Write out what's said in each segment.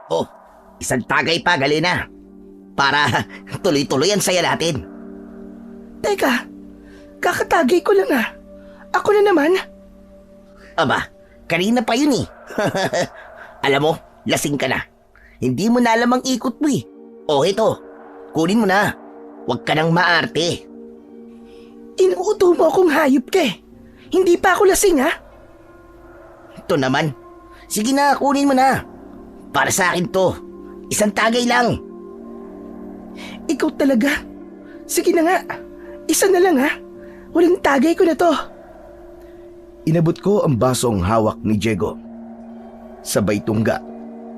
Oh, isang tagay pa, Galina. Para tuloy-tuloy ang saya natin. Teka, kakatagay ko lang Ako na naman. Aba, kanina pa yun eh. Alam mo, lasing ka na. Hindi mo na alam ang ikot mo eh. Oh, ito. Kunin mo na. Huwag ka nang maarte. Inuuto mo akong hayop ka eh. Hindi pa ako lasing Ito naman. Sige na, kunin mo na. Para sa akin to. Isang tagay lang. Ikaw talaga. Sige na nga. Isa na lang Walang tagay ko na to. Inabot ko ang basong hawak ni Diego. Sabay tungga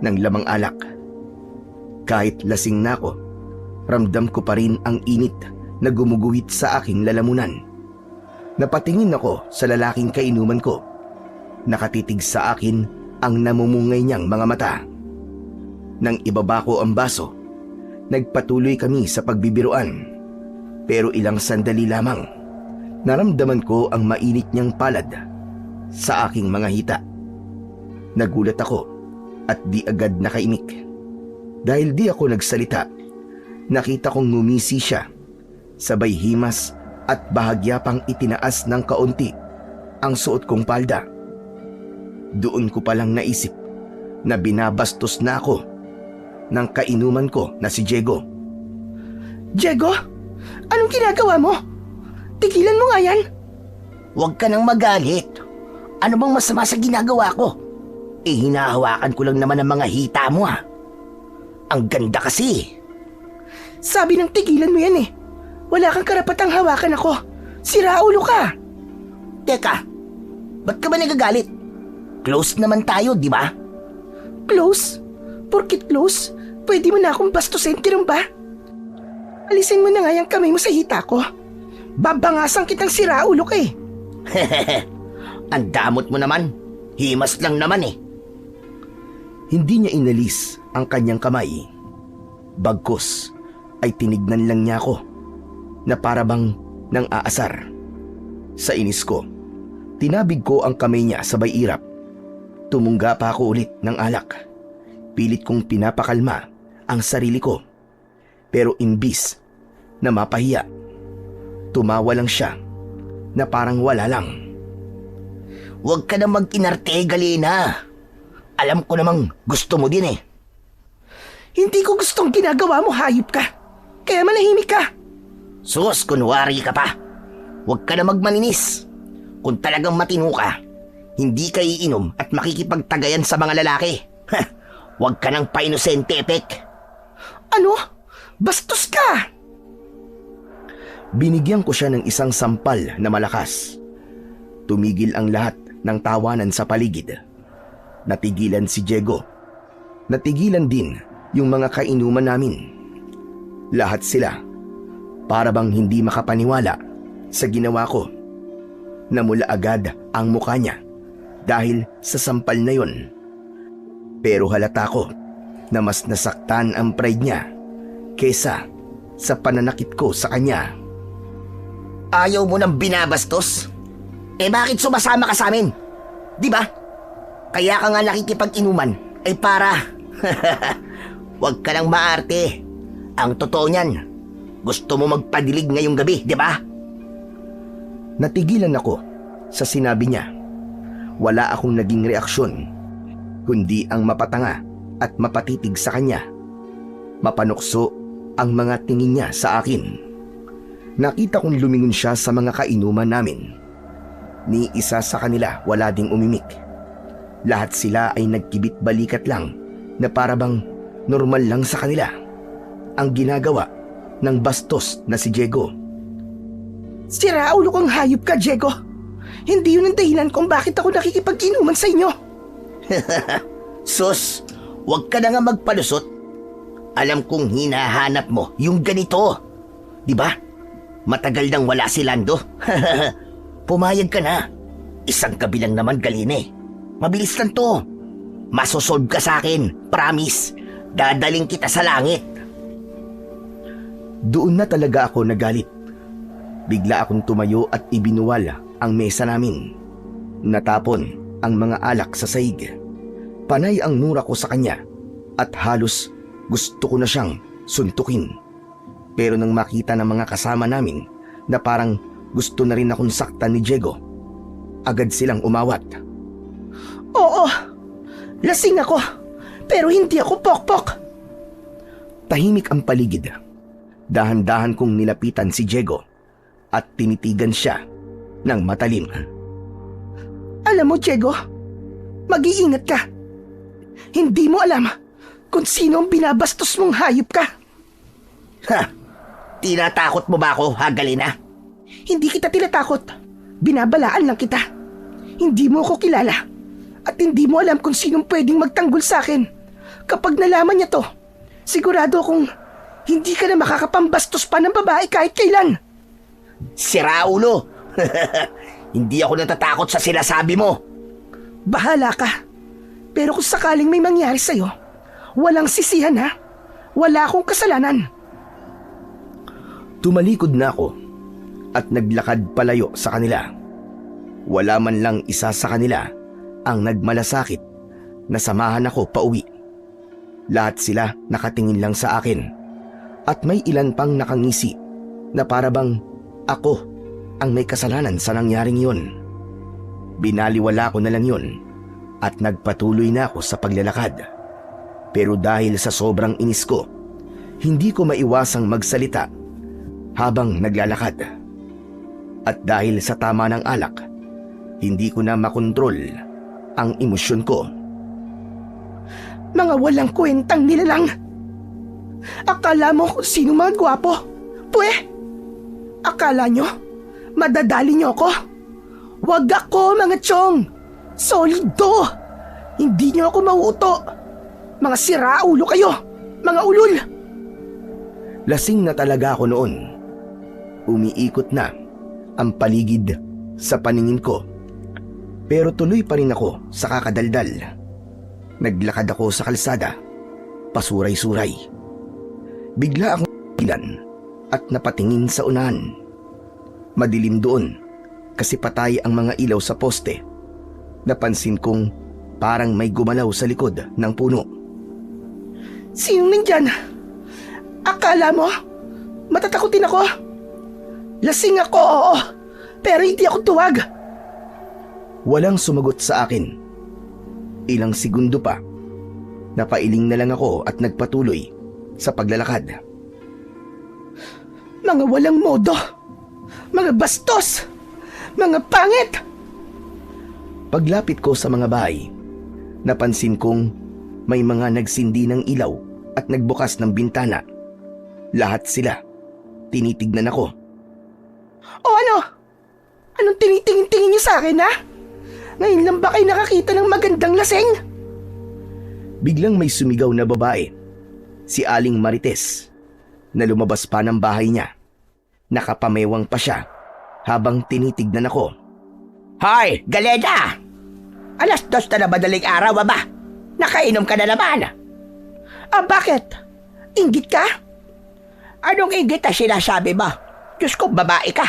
ng lamang alak. Kahit lasing na ako, ramdam ko pa rin ang init na gumuguhit sa aking lalamunan. Napatingin ako sa lalaking kainuman ko. Nakatitig sa akin ang namumungay niyang mga mata. Nang ibaba ko ang baso, nagpatuloy kami sa pagbibiruan. Pero ilang sandali lamang, naramdaman ko ang mainit niyang palad sa aking mga hita. Nagulat ako at di agad nakaimik. Dahil di ako nagsalita, nakita kong ngumisi siya. Sabay himas at bahagya pang itinaas ng kaunti ang suot kong palda. Doon ko palang naisip na binabastos na ako ng kainuman ko na si Diego. Diego, anong ginagawa mo? Tigilan mo nga yan. Huwag ka nang magalit. Ano bang masama sa ginagawa ko? Hinahawakan ko lang naman ang mga hita mo Ang ganda kasi. Sabi ng tigilan mo yan Wala kang karapatang hawakan ako. Sira ulo ka. Teka, ba't ka ba nagagalit? Close naman tayo, di ba? Close? Porkit close? Pwede mo na akong bastusin, tirong ba? Alisin mo na nga yung kamay mo sa hita ko. Babangasan kitang sira ulo ka Ang damot mo naman. Himas lang naman Hindi niya inalis ang kanyang kamay. Bagkus ay tinignan lang niya ako na para bang nang aasar. Sa inis ko, tinabig ko ang kamay niya sabay irap. Tumungga pa ako ulit ng alak. Pilit kong pinapakalma ang sarili ko. Pero imbis na mapahiya, tumawa lang siya na parang wala lang. Huwag ka na mag-inarte, Galina. Alam ko namang gusto mo din Hindi ko gustong ginagawa mo, hayop ka. Kaya manahimik ka. Sus, kunwari ka pa. Huwag ka na magmaninis. Kung talagang matino ka, hindi ka iinom at makikipagtagayan sa mga lalaki. Huwag ka nang pa-inosente, Epek. Ano? Bastos ka! Binigyan ko siya ng isang sampal na malakas. Tumigil ang lahat ng tawanan sa paligid. Natigilan si Diego. Natigilan din yung mga kainuman namin. Lahat sila, para bang hindi makapaniwala sa ginawa ko. Namula agad ang mukha niya dahil sa sampal na yon. Pero halata ko na mas nasaktan ang pride niya kesa sa pananakit ko sa kanya. Ayaw mo nang binabastos? Bakit sumasama ka sa amin? Di ba? Kaya ka nga nakikipag-inuman para... Huwag ka nang maarte. Ang totoo niyan, gusto mo magpadilig ngayong gabi, di ba? Natigilan ako sa sinabi niya. Wala akong naging reaksyon, kundi ang mapatanga at mapatitig sa kanya. Mapanukso ang mga tingin niya sa akin. Nakita kong lumingon siya sa mga kainuman namin. Ni isa sa kanila wala ding umimik. Lahat sila ay nagkibit balikat lang na para bang normal lang sa kanila ang ginagawa ng bastos na si Diego. Sira ulo kang hayop ka, Diego. Hindi yun ang dahilan kung bakit ako nakikipag-inuman sa inyo. Sus, huwag ka na nga magpalusot. Alam kong hinahanap mo yung ganito. Di ba? Matagal nang wala si Lando. Pumayag ka na. Isang gabi lang naman, Galine. Mabilis lang to. Masosolve ka sa akin. Promise. Dadaling kita sa langit. Doon na talaga ako nagalit. Bigla akong tumayo at ibinuwal ang mesa namin. Natapon ang mga alak sa sahig. Panay ang mura ko sa kanya at halos gusto ko na siyang suntukin. Pero nang makita ng mga kasama namin na parang gusto na rin akong saktan ni Diego, agad silang umawat. Oo, lasing ako, pero hindi ako pokpok. Tahimik ang paligid. Dahan-dahan kong nilapitan si Diego at tinitigan siya ng matalim. Alam mo, Diego, mag-iingat ka. Hindi mo alam kung sino ang binabastos mong hayop ka. Ha? Tinatakot mo ba ako, Hagalina? Hindi kita tinatakot. Binabalaan lang kita. Hindi mo ako kilala. At hindi mo alam kung sinong pwedeng magtanggol sa akin. Kapag nalaman niya to, sigurado akong hindi ka na makakapambastos pa ng babae kahit kailan. Sira ulo! Hindi ako natatakot sa sinasabi mo. Bahala ka. Pero kung sakaling may mangyari sa'yo, walang sisihan ha. Wala akong kasalanan. Tumalikod na ako at naglakad palayo sa kanila. Wala man lang isa sa kanila ang nagmalasakit na samahan ako pauwi. Lahat sila nakatingin lang sa akin at may ilan pang nakangisi na parabang ako ang may kasalanan sa nangyaring yun. Binaliwala ko na lang yun at nagpatuloy na ako sa paglalakad. Pero dahil sa sobrang inis ko, hindi ko maiwasang magsalita habang naglalakad. At dahil sa tama ng alak, hindi ko na makontrol ang emosyon ko. Mga walang kwentang nilalang. Akala mo kung sino mga gwapo? Akala nyo, madadali nyo ako? Wag ako, mga chong. Solido. Hindi nyo ako mauuto. Mga siraulo kayo. Mga ulol. Lasing na talaga ako noon. Umiikot na ang paligid sa paningin ko. Pero tuloy pa rin ako sa kakadaldal. Naglakad ako sa kalsada, pasuray-suray. Bigla akong ilan at napatingin sa unahan. Madilim doon kasi patay ang mga ilaw sa poste. Napansin kong parang may gumalaw sa likod ng puno. Sino nandyan? Akala mo, matatakutin ako? Lasing ako, oo. Pero hindi ako tuwag. Walang sumagot sa akin. Ilang segundo pa, napailing na lang ako at nagpatuloy sa paglalakad. Mga walang modo. Mga bastos. Mga pangit. Paglapit ko sa mga bahay, napansin kong may mga nagsindi ng ilaw at nagbukas ng bintana. Lahat sila tinitignan ako. O ano? Anong tinitingin-tingin niyo sa akin, ha? Ngayon lang ba kayo nakakita ng magandang laseng? Biglang may sumigaw na babae, si Aling Marites, na lumabas pa ng bahay niya. Nakapamewang pa siya habang tinitignan ako. Hoy, Galena! 2:00 na madaling araw, ba? Nakainom ka na naman. Bakit? Inggit ka? Anong inggit ang sinasabi mo? Diyos ko, babae ka.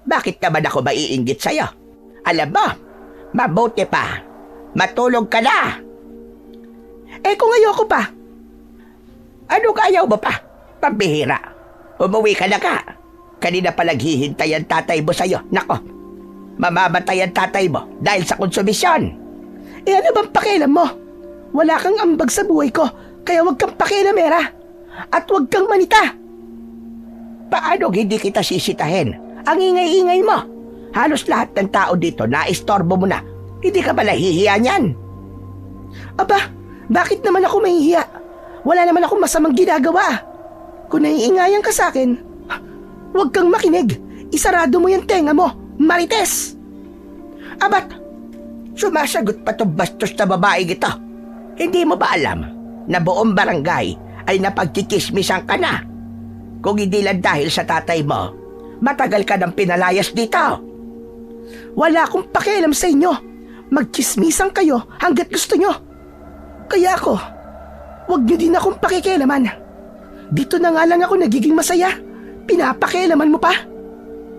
Bakit naman ako maiinggit sa'yo? Alam mo, mabuti pa. Matulog ka na. Kung ayoko pa. Anong ayaw mo pa? Pambihira. Umuwi ka na ka. Kanina pa naghihintay ang tatay mo sa'yo. Nako, mamamatay ang tatay mo dahil sa konsumisyon. Ano bang pakialam mo? Wala kang ambag sa buhay ko, kaya wag kang pakialamera. At wag kang manita. Paano hindi kita sisitahin? Ang ingay-ingay mo. Halos lahat ng tao dito naistorbo mo na. Hindi ka ba nahihiya niyan? Aba, bakit naman ako mahihiya? Wala naman akong masamang ginagawa. Kung naiingayan ka sa akin, huwag kang makinig. Isarado mo yung tenga mo, Marites. Abat, sumasagot pa itong bastos na babae ito. Hindi mo ba alam na buong barangay ay napagkikismisan ka na? Kung hindi lang dahil sa tatay mo, matagal ka nang pinalayas dito. Wala akong pakialam sa inyo. Magchismisan kayo hanggat gusto nyo. Kaya ako, wag nyo din akong pakikialaman. Dito na nga lang ako nagiging masaya. Pinapakialaman mo pa?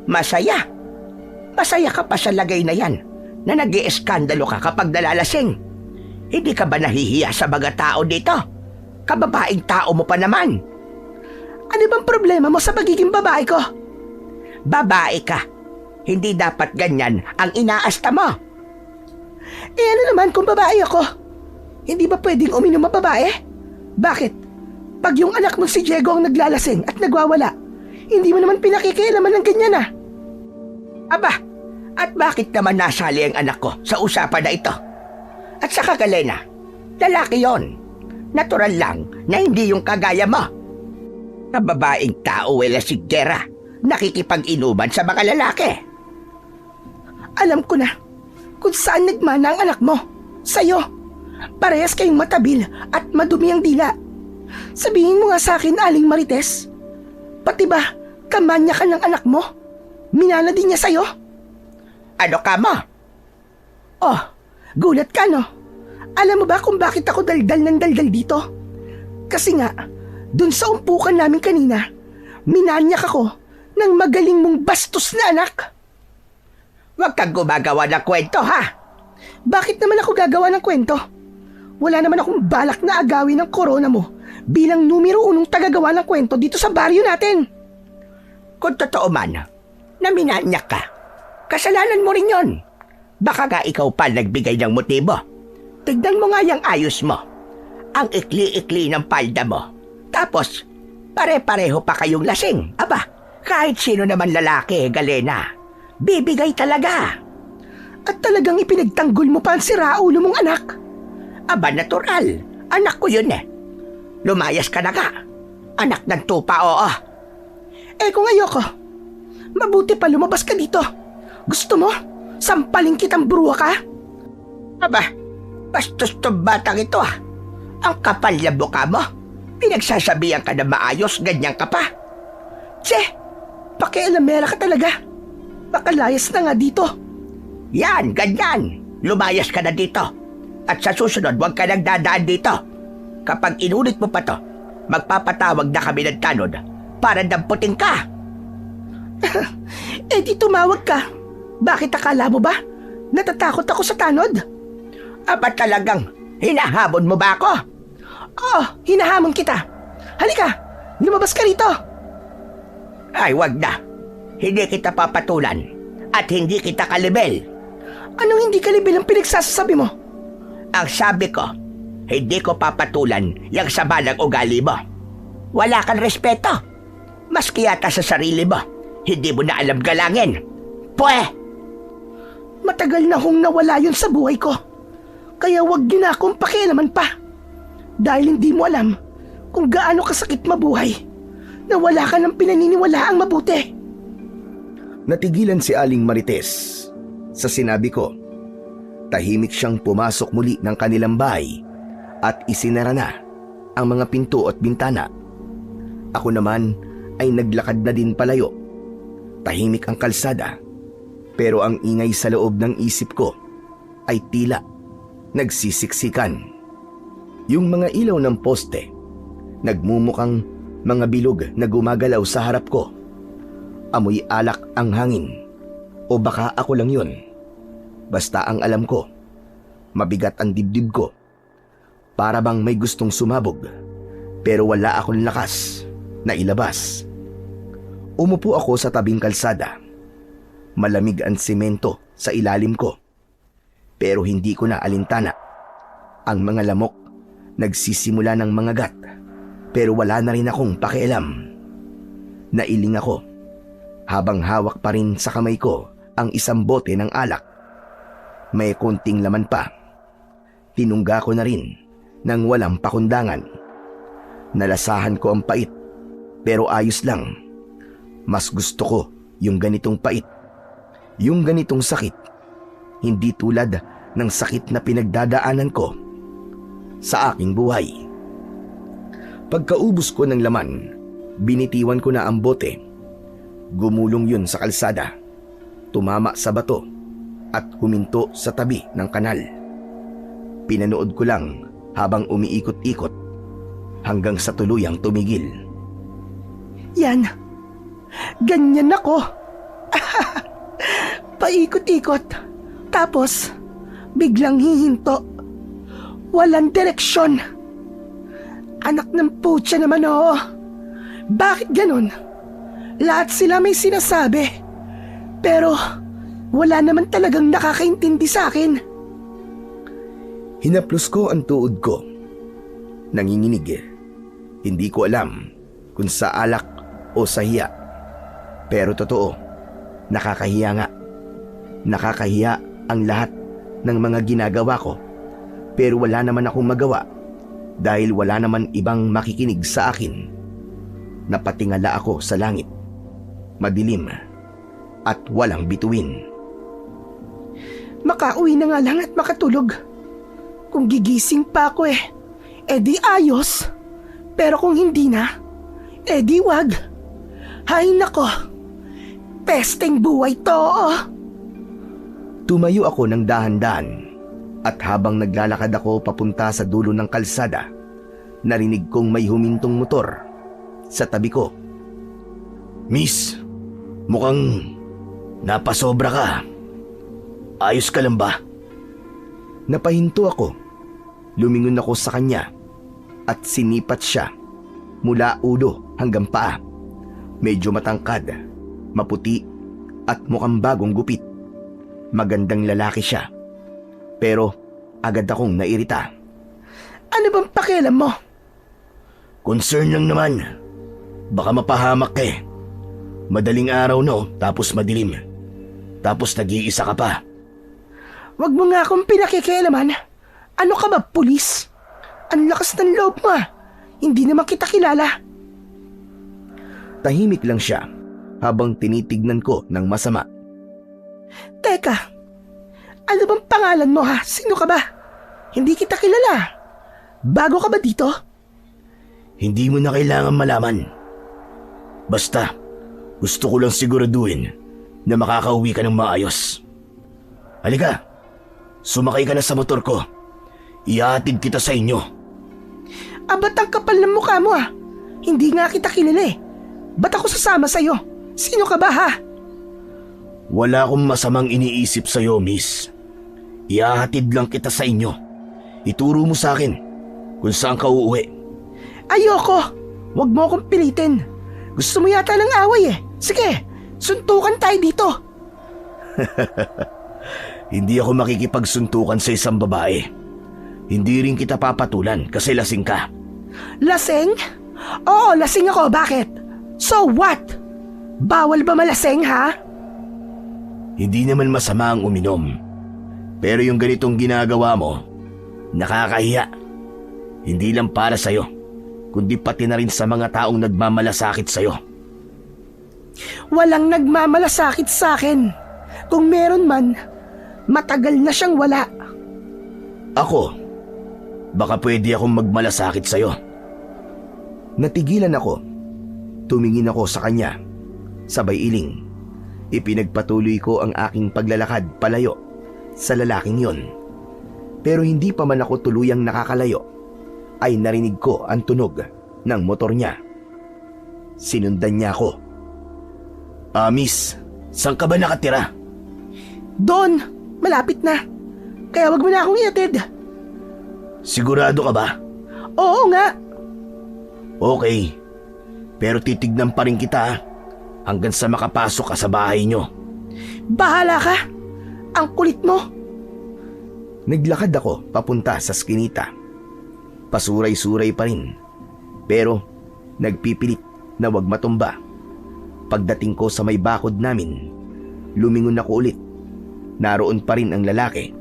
Masaya? Masaya ka pa sa lagay na yan na nag-ieskandalo ka kapag nalalasing. Hindi ka ba nahihiya sa mga tao dito? Kababaeng tao mo pa naman. Ano bang problema mo sa pagiging babae ko? Babae ka. Hindi dapat ganyan ang inaasta mo. Eh ano naman kung babae ako? Hindi ba pwedeng uminom ang babae? Bakit? Pag yung anak mo si Diego ang naglalasing at nagwawala, hindi mo naman pinakikialaman ng ganyan ah. Aba, at bakit naman nasali ang anak ko sa usapan na ito? At saka Galena, lalaki yon. Natural lang na hindi yung kagaya mo. Kababaeng tao wala si Gera, nakikipag-inuman sa mga lalaki. Alam ko na kung saan nagmana ang anak mo. Sa'yo. Parehas kayong matabil at madumi ang dila. Sabihin mo nga sa akin, Aling Marites. Pati ba, kamanya ka ng anak mo? Minana din niya sa'yo? Ano ka mo? Oh, gulat ka no? Alam mo ba kung bakit ako daldal ng daldal dito? Kasi nga, dun sa umpukan namin kanina, minanyak ako ng magaling mong bastos na anak. Huwag kang gumagawa ng kwento, ha? Bakit naman ako gagawa ng kwento? Wala naman akong balak na agawin ng korona mo bilang numero 1 tagagawa ng kwento dito sa baryo natin. Kung totoo man, na minanyak ka, kasalanan mo rin yon. Baka nga ikaw pa nagbigay ng motibo. Tignan mo nga yung ayos mo. Ang ikli-ikli ng palda mo. Tapos, pare-pareho pa kayong lasing. Aba, kahit sino naman lalaki, Galena, bibigay talaga. At talagang ipinagtanggol mo pa ang siraulo mong anak. Aba, natural. Anak ko yun eh. Lumayas ka na nga. Anak ng tupa, oo. Eh kung ayoko, mabuti pa lumabas ka dito. Gusto mo? Sampaling kitang bruwa ka? Aba, bastos tong batang ito ah. Ang kapal na buka mo. Pinagsasabihan ka na maayos, ganyan ka pa. Tse, pakialamera ka talaga. Makalayas na nga dito. Yan, ganyan. Lumayas ka na dito. At sa susunod, huwag ka nang dadaan dito. Kapag inulit mo pa to, magpapatawag na kami ng tanod para damputin ka. Eh di tumawag ka. Bakit akala mo ba? Natatakot ako sa tanod? Aba talagang, hinahabon mo ba ako? Oo, hinahamon kita. Halika, lumabas ka rito. Ay, wag na. Hindi kita papatulan at hindi kita kalibel. Anong hindi kalibel ang pinagsasabi mo? Ang sabi ko, hindi ko papatulan yung sabalang ugali mo. Wala kang respeto. Maski yata sa sarili mo, hindi mo na alam galangin. Pwe! Matagal na hong nawala yun sa buhay ko. Kaya wag niyo na akong pakialaman pa. Dahil hindi mo alam kung gaano kasakit mabuhay na wala ka ng pinaniniwalaang mabuti. Natigilan si Aling Marites sa sinabi ko. Tahimik siyang pumasok muli ng kanilang bahay at isinara na ang mga pinto at bintana. Ako naman ay naglakad na din palayo. Tahimik ang kalsada, pero ang ingay sa loob ng isip ko ay tila nagsisiksikan. Yung mga ilaw ng poste, nagmumukang mga bilog na gumagalaw sa harap ko. Amoy alak ang hangin, o baka ako lang yun. Basta ang alam ko, mabigat ang dibdib ko. Para bang may gustong sumabog, pero wala akong lakas na ilabas. Umupo ako sa tabing kalsada. Malamig ang semento sa ilalim ko. Pero hindi ko na alintana. Ang mga lamok nagsisimula ng mga gat, pero wala na rin akong pakialam. Nailing ako habang hawak pa rin sa kamay ko ang isang bote ng alak. May konting laman pa. Tinungga ko na rin nang walang pakundangan. Nalasahan ko ang pait, pero ayos lang. Mas gusto ko yung ganitong pait. Yung ganitong sakit. Hindi tulad ng sakit na pinagdadaanan ko sa aking buhay. Pagkaubos ko ng laman, binitiwan ko na ang bote. Gumulong yun sa kalsada. Tumama sa bato at huminto sa tabi ng kanal. Pinanood ko lang habang umiikot-ikot hanggang sa tuluyang tumigil. Yan. Ganyan ako. Paikot-ikot. Tapos, biglang hihinto. Walang direksyon. Anak ng putya naman oo. Bakit ganun? Lahat sila may sinasabi. Pero wala naman talagang nakakaintindi sa akin. Hinaplos ko ang tuod ko. Nanginginig. Hindi ko alam kung sa alak o sa hiya. Pero totoo, nakakahiya nga. Nakakahiya ang lahat ng mga ginagawa ko. Pero wala naman akong magawa dahil wala naman ibang makikinig sa akin. Napatingala ako sa langit. Madilim at walang bituin. Makauwi na nga lang at makatulog. Kung gigising pa ako di ayos. Pero kung hindi na, di wag. Hay nako, pesteng buhay to. Tumayo ako ng dahan-dahan at habang naglalakad ako papunta sa dulo ng kalsada, narinig kong may humintong motor sa tabi ko. Miss, mukhang napasobra ka. Ayos ka lang ba? Napahinto ako. Lumingon ako sa kanya at sinipat siya mula ulo hanggang paa. Medyo matangkad, maputi at mukhang bagong gupit. Magandang lalaki siya. Pero agad akong nairita. Ano bang pakialam mo? Concern lang naman. Baka mapahamak ka Madaling araw no, tapos madilim. Tapos nag-iisa ka pa. Wag mo nga akong pinakikialaman. Ano ka ba, pulis? Ang lakas ng loob mo. Hindi naman kita kilala. Tahimik lang siya habang tinitignan ko ng masama. Teka, ano bang pangalan mo Sino ka ba? Hindi kita kilala. Bago ka ba dito? Hindi mo na kailangan malaman. Basta, gusto ko lang siguraduhin na makakauwi ka ng maayos. Halika, sumakay ka na sa motor ko. Ihatid kita sa inyo. Ba't ang kapal ng mukha mo Hindi nga kita kilala Ba't ako sasama sa'yo? Sino ka ba Wala akong masamang iniisip sa'yo, miss. Ihahatid lang kita sa inyo. Ituro mo sa akin kung saan ka uuwi. Ayoko! Huwag mo akong pilitin. Gusto mo yata ng away Sige, suntukan tayo dito. Hindi ako makikipagsuntukan sa isang babae. Hindi rin kita papatulan kasi lasing ka. Lasing? Oo, lasing ako. Bakit? So what? Bawal ba malasing Hindi naman masama ang uminom. Pero yung ganitong ginagawa mo, nakakahiya. Hindi lang para sa'yo, kundi pati na rin sa mga taong nagmamalasakit sa'yo. Walang nagmamalasakit sa akin. Kung meron man, matagal na siyang wala. Ako, baka pwede akong magmalasakit sa'yo. Natigilan ako. Tumingin ako sa kanya. Sabay iling. Ipinagpatuloy ko ang aking paglalakad palayo sa lalaking yon. Pero hindi pa man ako tuluyang nakakalayo, ay narinig ko ang tunog ng motor niya. Sinundan niya ako. Miss, saan ka ba nakatira? Doon, malapit na. Kaya wag mo na akong iatid. Sigurado ka ba? Oo nga. Okay, pero titignan pa rin kita hanggang sa makapasok ka sa bahay nyo. Bahala ka. Ang kulit mo. Naglakad ako papunta sa skinita. Pasuray-suray pa rin. Pero nagpipilit na wag matumba. Pagdating ko sa may bakod namin, lumingon ako ulit. Naroon pa rin ang lalaki.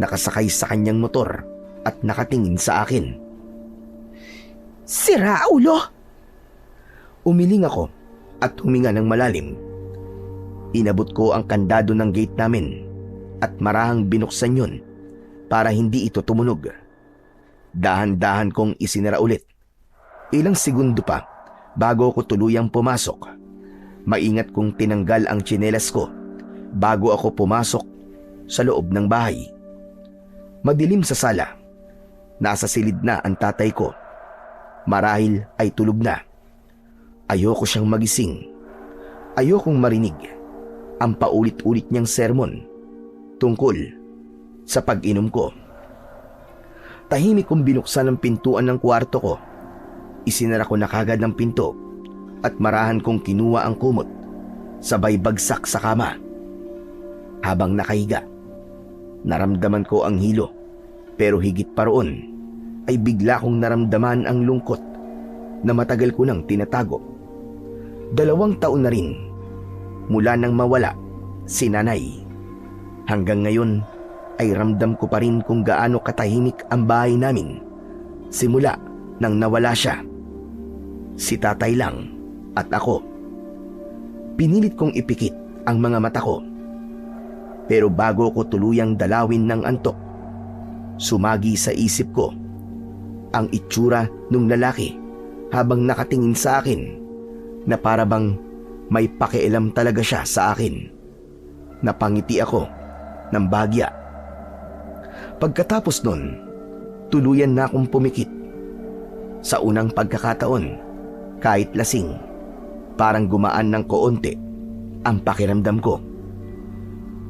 Nakasakay sa kanyang motor at nakatingin sa akin. Sira ulo. Umiling ako at huminga ng malalim. Inabot ko ang kandado ng gate namin at marahang binuksan yun para hindi ito tumunog. Dahan-dahan kong isinara ulit. Ilang segundo pa bago ako tuluyang pumasok. Maingat kong tinanggal ang tsinelas ko bago ako pumasok sa loob ng bahay. Madilim sa sala. Nasa silid na ang tatay ko. Marahil ay tulog na. Ayoko siyang magising. Ayokong marinig ang paulit-ulit niyang sermon tungkol sa pag-inom ko. Tahimik kong binuksan ang pintuan ng kwarto ko Isinara ko na kagad ang pinto at marahan kong kinuha ang kumot, sabay bagsak sa kama. Habang nakahiga, naramdaman ko ang hilo, pero higit pa roon ay bigla kong naramdaman ang lungkot na matagal ko nang tinatago. 2 taon na rin mula nang mawala si nanay. Hanggang ngayon ay ramdam ko pa rin kung gaano katahimik ang bahay namin simula nang nawala siya. Si tatay lang at ako. Pinilit kong ipikit ang mga mata ko. Pero bago ko tuluyang dalawin ng antok, sumagi sa isip ko ang itsura ng lalaki habang nakatingin sa akin na para bang may pakialam talaga siya sa akin. Napangiti ako ng bahagya. Pagkatapos nun, tuluyan na akong pumikit. Sa unang pagkakataon, kahit lasing, parang gumaan ng koonti ang pakiramdam ko.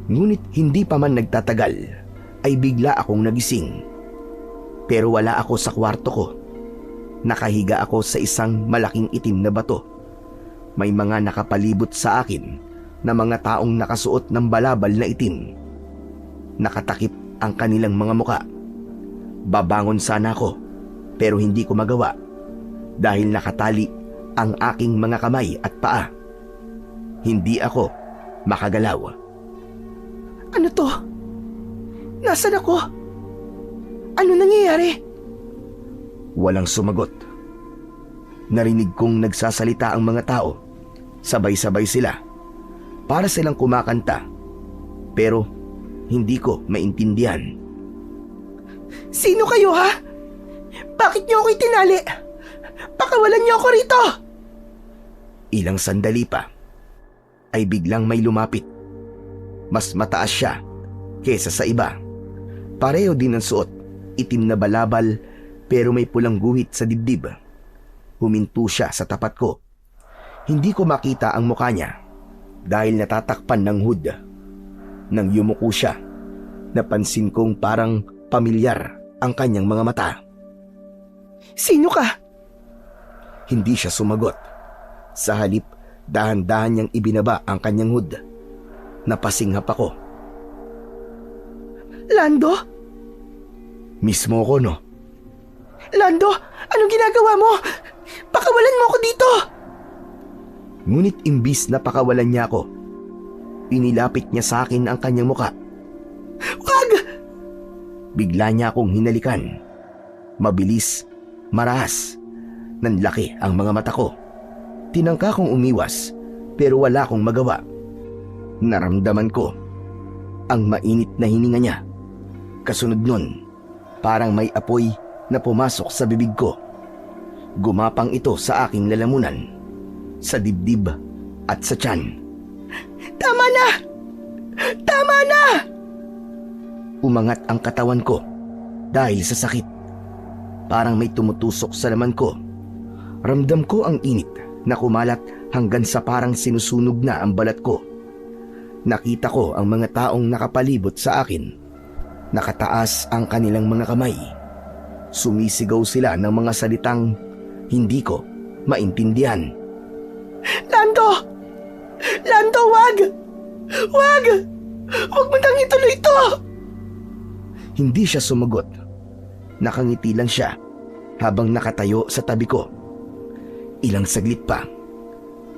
Ngunit hindi pa man nagtatagal ay bigla akong nagising. Pero wala ako sa kwarto ko. Nakahiga ako sa isang malaking itim na bato. May mga nakapalibot sa akin na mga taong nakasuot ng balabal na itim. Nakatakip ang kanilang mga muka. Babangon sana ako pero hindi ko magawa dahil nakatali ang aking mga kamay at paa. Hindi ako makagalaw. Ano to? Nasaan ako? Ano nangyayari? Walang sumagot. Narinig kong nagsasalita ang mga tao. Sabay-sabay sila. Para silang kumakanta. Pero hindi ko maintindihan. Sino kayo, ha? Bakit niyo ako itinali? Pakawalan niyo ako rito! Ilang sandali pa ay biglang may lumapit. Mas mataas siya kesa sa iba. Pareho din ang suot, itim na balabal pero may pulang guhit sa dibdib. Huminto siya sa tapat ko. Hindi ko makita ang mukha niya dahil natatakpan ng hood. Nang yumuko siya, napansin kong parang pamilyar ang kanyang mga mata. Sino ka? Hindi siya sumagot. Sa halip, dahan-dahan niyang ibinaba ang kanyang hood. Napasinghap ako. Lando? Mismo ko, no? Lando, anong ginagawa mo? Pakawalan mo ako dito! Ngunit imbis na pakawalan niya ako, inilapit niya sa akin ang kanyang muka. Wag! Bigla niya akong hinalikan. Mabilis, marahas. Nanlaki ang mga mata ko. Tinangka kong umiwas pero wala akong magawa. Naramdaman ko ang mainit na hininga niya. Kasunod nun, parang may apoy na pumasok sa bibig ko. Gumapang ito sa aking lalamunan, sa dibdib at sa tiyan. Tama na! Tama na! Umangat ang katawan ko dahil sa sakit. Parang may tumutusok sa laman ko. Ramdam ko ang init na kumalat hanggang sa parang sinusunog na ang balat ko. Nakita ko ang mga taong nakapalibot sa akin. Nakataas ang kanilang mga kamay. Sumisigaw sila ng mga salitang hindi ko maintindihan. Lando! Lando, wag! Wag! Wag mo nang ituloy ito! Hindi siya sumagot. Nakangiti lang siya habang nakatayo sa tabi ko. Ilang saglit pa,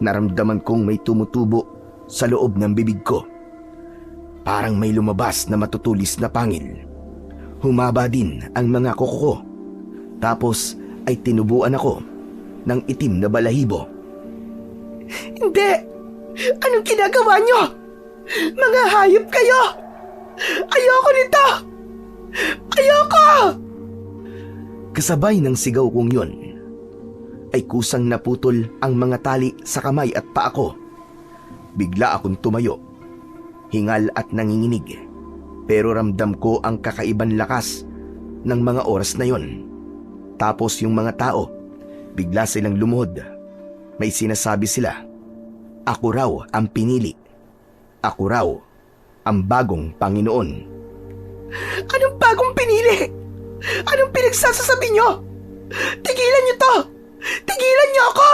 naramdaman kong may tumutubo sa loob ng bibig ko. Parang may lumabas na matutulis na pangil. Humaba din ang mga kuko ko. Tapos ay tinubuan ako ng itim na balahibo. Hindi! Anong ginagawa niyo? Mga hayop kayo! Ayoko nito! Ayoko! Kasabay ng sigaw kong yun, ay kusang naputol ang mga tali sa kamay at paa ko. Bigla akong tumayo, hingal at nanginginig. Pero ramdam ko ang kakaibang lakas ng mga oras na yon. Tapos yung mga tao, bigla silang lumuhod. May sinasabi sila, ako raw ang pinili. Ako raw ang bagong Panginoon. Anong bagong pinili? Anong pinagsasasabi niyo? Tigilan niyo to! Tigilan niyo ako!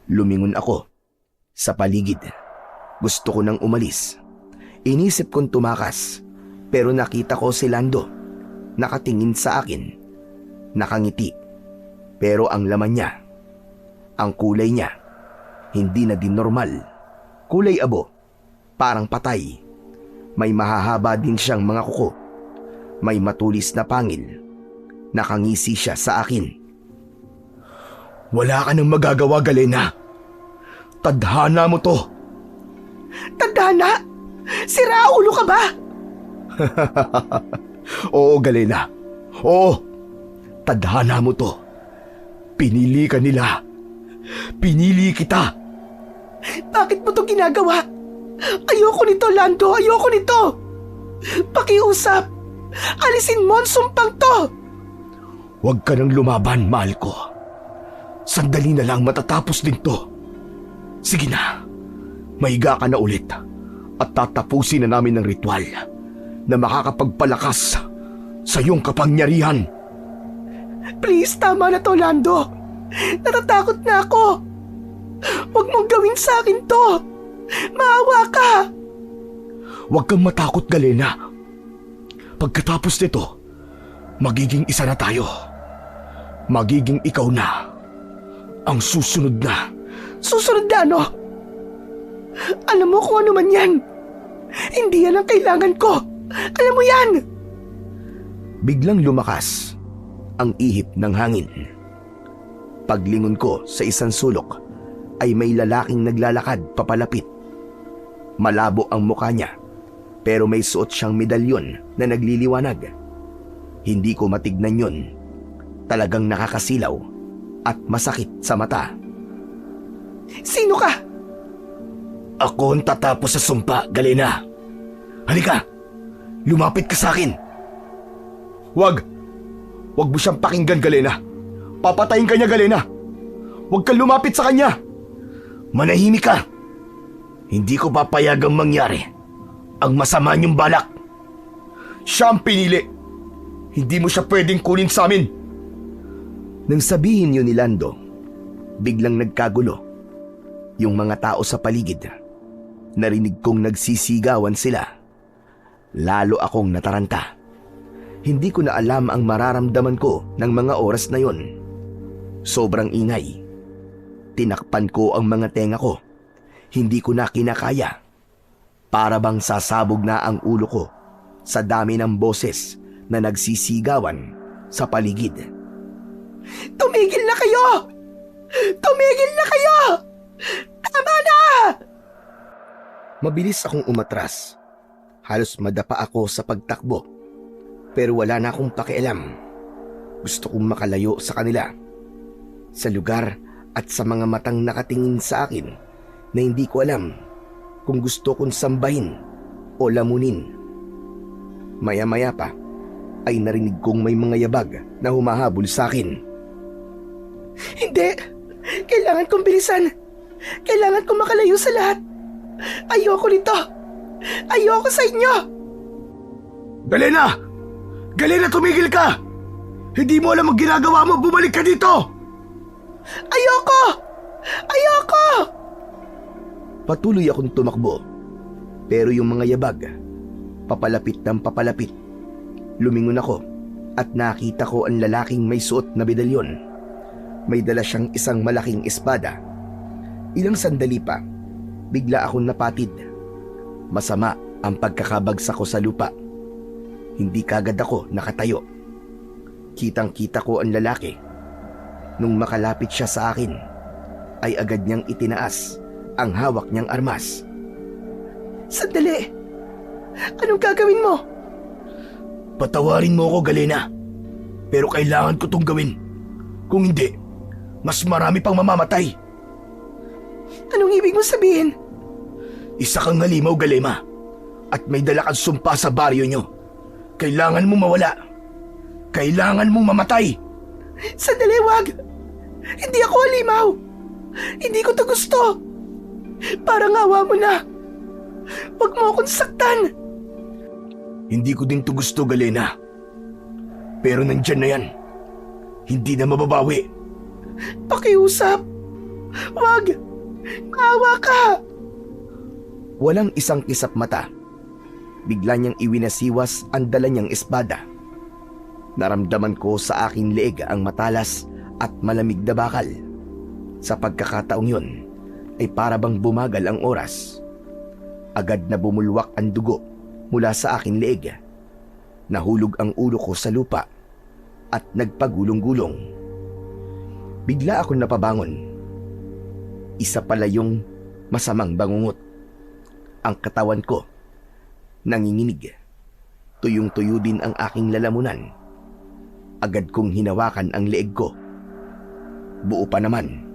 Lumingon ako sa paligid. Gusto ko nang umalis. Inisip kong tumakas, pero nakita ko si Lando. Nakatingin sa akin. Nakangiti. Pero ang laman niya, ang kulay niya, hindi na din normal. Kulay abo, parang patay. May mahahaba din siyang mga kuko. May matulis na pangil. Nakangisi siya sa akin. Wala ka nang magagawa, Galena. Tadhana mo to. Tadhana? Sira ulo ka ba? Oo, Galena. Oo. Tadhana mo to. Pinili ka nila. Pinili kita. Bakit mo to ginagawa? Ayoko nito, Lando. Ayoko nito. Pakiusap. Alisin mo ang sumpang to. Huwag ka nang lumaban, mahal ko. Sandali na lang matatapos din to. Sige na. Mahiga ka na ulit. At tatapusin na namin ang ritual na makakapagpalakas sa iyong kapangyarihan. Please, tama na to, Lando. Natatakot na ako. Huwag mong gawin sa akin to. Maawa ka. Huwag kang matakot, Galena. Pagkatapos nito, magiging isa na tayo. Magiging ikaw na. Ang susunod na. Susunod na ano? Alam mo kung ano man yan. Hindi yan ang kailangan ko. Alam mo yan. Biglang lumakas ang ihip ng hangin. Paglingon ko sa isang sulok ay may lalaking naglalakad papalapit. Malabo ang mukha niya pero may suot siyang medalyon na nagliliwanag. Hindi ko matignan yun. Talagang nakakasilaw at masakit sa mata. Sino ka? Ako ang tatapos sa sumpa, Galena. Halika, lumapit ka sa akin. Huwag mo siyang pakinggan, Galena. Papatayin ka niya, Galena. Huwag kang lumapit sa kanya. Manahimik ka. Hindi ko papayagang mangyari ang masama niyong balak. Siya ang pinili. Hindi mo siya pwedeng kunin sa amin. Nang sabihin yun ni Lando, biglang nagkagulo. Yung mga tao sa paligid, narinig kong nagsisigawan sila. Lalo akong nataranta. Hindi ko na alam ang mararamdaman ko ng mga oras na yon. Sobrang ingay. Tinakpan ko ang mga tenga ko. Hindi ko na kinakaya. Para bang sasabog na ang ulo ko sa dami ng boses na nagsisigawan sa paligid. Tumigil na kayo! Tumigil na kayo! Tama na! Mabilis akong umatras. Halos madapa ako sa pagtakbo. Pero wala na akong pakialam. Gusto kong makalayo sa kanila. Sa lugar at sa mga matang nakatingin sa akin na hindi ko alam kung gusto kong sambahin o lamunin. Maya-maya pa ay narinig kong may mga yabag na humahabol sa akin. Hindi! Kailangan kong bilisan! Kailangan kong makalayo sa lahat! Ayoko nito! Ayoko sa inyo! Galena! Galena, tumigil ka! Hindi mo alam ang ginagawa mo! Bumalik ka dito! Ayoko! Ayoko! Patuloy akong tumakbo. Pero yung mga yabag, papalapit ng papalapit. Lumingon ako at nakita ko ang lalaking may suot na medalyon. May dala siyang isang malaking espada. Ilang sandali pa, bigla akong napatid. Masama ang pagkakabagsak ko sa lupa. Hindi kagad ako nakatayo. Kitang-kita ko ang lalaki. Nung makalapit siya sa akin, ay agad niyang itinaas ang hawak niyang armas. Sandali! Anong gagawin mo? Patawarin mo ako, Galena. Pero kailangan ko tong gawin. Kung hindi, mas marami pang mamamatay. Anong ibig mo sabihin? Isa kang halimaw, Galema. At may dala kang sumpa sa baryo nyo. Kailangan mo mawala. Kailangan mong mamatay. Sandali, wag! Hindi ako halimaw! Hindi ko to gusto! Parang awa mo na! Wag mo akong saktan! Hindi ko din to gusto, Galena. Pero nandyan na yan. Hindi na mababawi. Pakiusap! Wag! Awa ka! Walang isang kisap mata. Bigla niyang iwinasiwas ang dala niyang espada. Naramdaman ko sa aking leeg ang matalas at malamig na bakal. Sa pagkakataong yun ay para bang bumagal ang oras. Agad na bumulwak ang dugo mula sa aking leeg. Nahulog ang ulo ko sa lupa at nagpagulong-gulong. Bigla akong napabangon. Isa pala yung masamang bangungot. Ang katawan ko nanginginig. Tuyong-tuyo din ang aking lalamunan. Agad kong hinawakan ang leeg ko. Buo pa naman.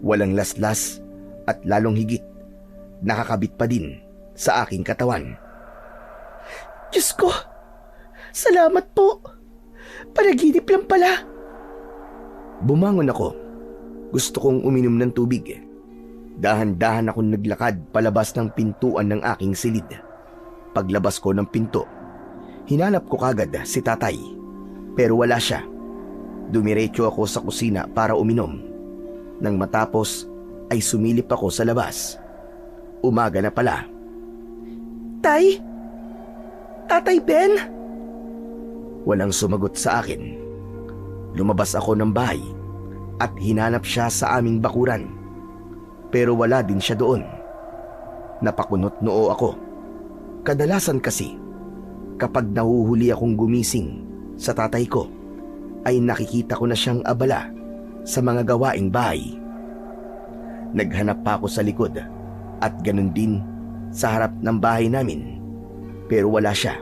Walang laslas at lalong higit. Nakakabit pa din sa aking katawan. Diyos ko! Salamat po! Panaginip lang pala. Bumangon ako. Gusto kong uminom ng tubig. Dahan-dahan akong naglakad palabas ng pintuan ng aking silid. Paglabas ko ng pinto, hinanap ko kagad si tatay. Pero wala siya. Dumiretso ako sa kusina para uminom. Nang matapos ay sumilip ako sa labas. Umaga na pala. Tay? Tatay Ben? Walang sumagot sa akin. Lumabas ako ng bahay at hinanap siya sa aming bakuran. Pero wala din siya doon. Napakunot noo ako. Kadalasan kasi, kapag nahuhuli akong gumising sa tatay ko, ay nakikita ko na siyang abala sa mga gawaing bahay. Naghanap pa ako sa likod at ganun din sa harap ng bahay namin. Pero wala siya.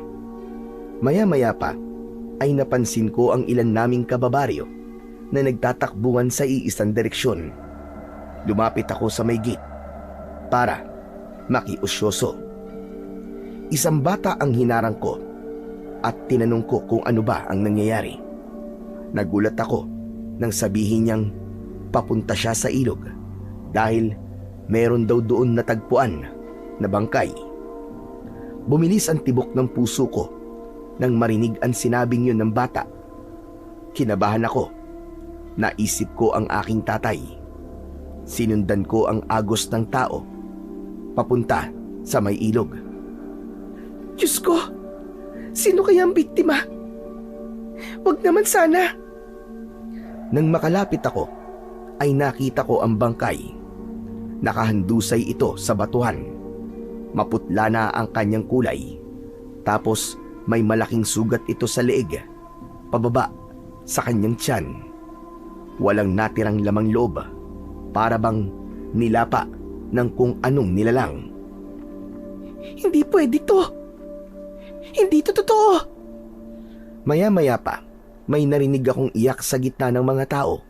Maya-maya pa ay napansin ko ang ilan naming kababaryo na nagtatakbuhan sa iisang direksyon. Lumapit ako sa may gate para makiusyoso. Isang bata ang hinarang ko at tinanong ko kung ano ba ang nangyayari. Nagulat ako nang sabihin niyang papunta siya sa ilog dahil meron daw doon natagpuan na bangkay. Bumilis ang tibok ng puso ko nang marinig ang sinabing yun ng bata. Kinabahan ako. Naisip ko ang aking tatay. Sinundan ko ang agos ng tao papunta sa may ilog. Diyos ko! Sino kaya ang biktima? Wag naman sana. Nang makalapit ako, ay nakita ko ang bangkay. Nakahandusay ito sa batuhan. Maputla na ang kanyang kulay. Tapos may malaking sugat ito sa leeg, pababa sa kanyang tiyan. Walang natirang lamang loob, para bang nilapa ng kung anong nilalang. Hindi pwede to. Hindi to totoo. Maya-maya pa, may narinig akong iyak sa gitna ng mga tao.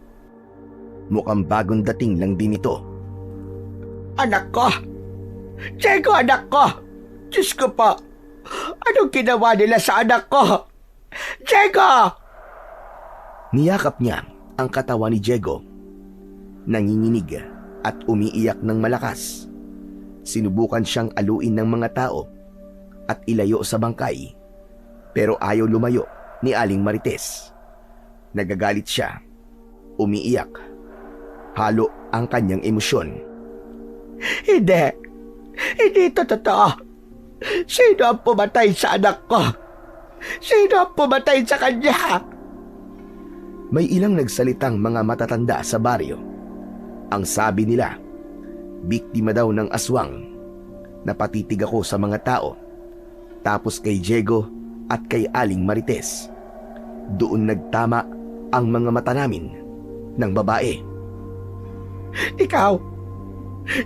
Mukhang bagong dating lang din ito. Anak ko! Diego, anak ko! Diyos ko po! Anong ginawa nila sa anak ko? Diego! Niyakap niya ang katawan ni Diego. Nanginginig at umiiyak ng malakas. Sinubukan siyang aluin ng mga tao at ilayo sa bangkay. Pero ayaw lumayo ni Aling Marites. Nagagalit siya. Umiiyak. Halo ang kanyang emosyon. Hindi! Hindi ito totoo! Sino ang pumatay sa anak ko? Sino ang pumatay sa kanya? May ilang nagsalitang mga matatanda sa baryo. Ang sabi nila, biktima daw ng aswang. Napatitig ako sa mga tao. Tapos kay Diego at kay Aling Marites. Doon nagtama ang mga mata namin ng babae. Ikaw!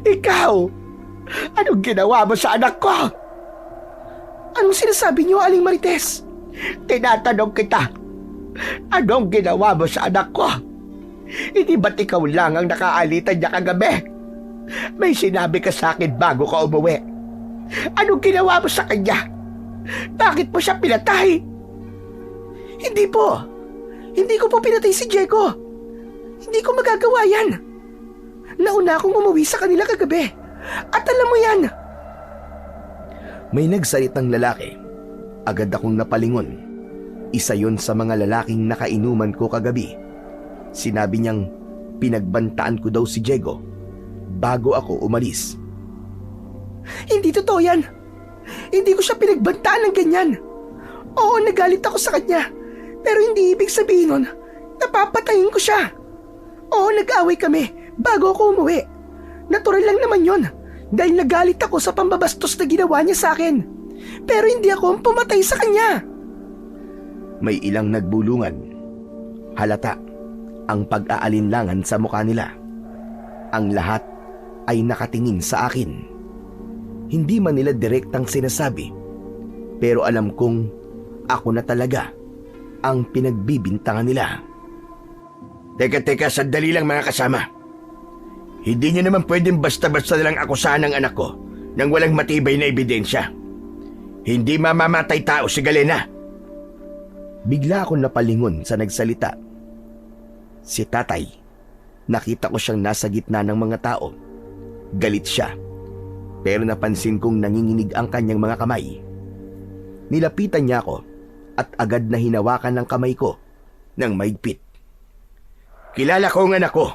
Ikaw! Anong ginawa mo sa anak ko? Anong sinasabi niyo, Aling Marites? Tinatanong kita, anong ginawa mo sa anak ko? Hindi ba't ikaw lang ang nakaalitan niya kagabi? May sinabi ka sa akin bago ka umuwi. Anong ginawa mo sa kanya? Bakit mo siya pinatay? Hindi po. Hindi ko po pinatay si Diego. Hindi ko magagawa yan. Nauna akong umuwi sa kanila kagabi. At alam mo yan. May nagsalitang lalaki. Agad akong napalingon. Isa yon sa mga lalaking nakainuman ko kagabi. Sinabi niyang pinagbantaan ko daw si Diego bago ako umalis. Hindi totoo yan. Hindi ko siya pinagbantaan ng ganyan. Oo, nagalit ako sa kanya. Pero hindi ibig sabihin nun, napapatayin ko siya. Oo, nag-away kami bago ako umuwi. Natural lang naman yon dahil nagalit ako sa pambabastos na ginawa niya sa akin. Pero hindi ako ang pumatay sa kanya. May ilang nagbulungan. Halata ang pag-aalinlangan sa mukha nila. Ang lahat ay nakatingin sa akin. Hindi man nila direktang sinasabi, pero alam kong ako na talaga ang pinagbibintangan nila. Teka, sandali lang mga kasama. Hindi niyo naman pwedeng basta-basta lang akusahan ng anak ko nang walang matibay na ebidensya. Hindi mamamatay tao si Galena. Bigla akong napalingon sa nagsalita. Si tatay, nakita ko siyang nasa gitna ng mga tao. Galit siya, pero napansin kong nanginginig ang kanyang mga kamay. Nilapitan niya ako at agad na hinawakan ng kamay ko ng maigpit. Kilala ko ang anak ko.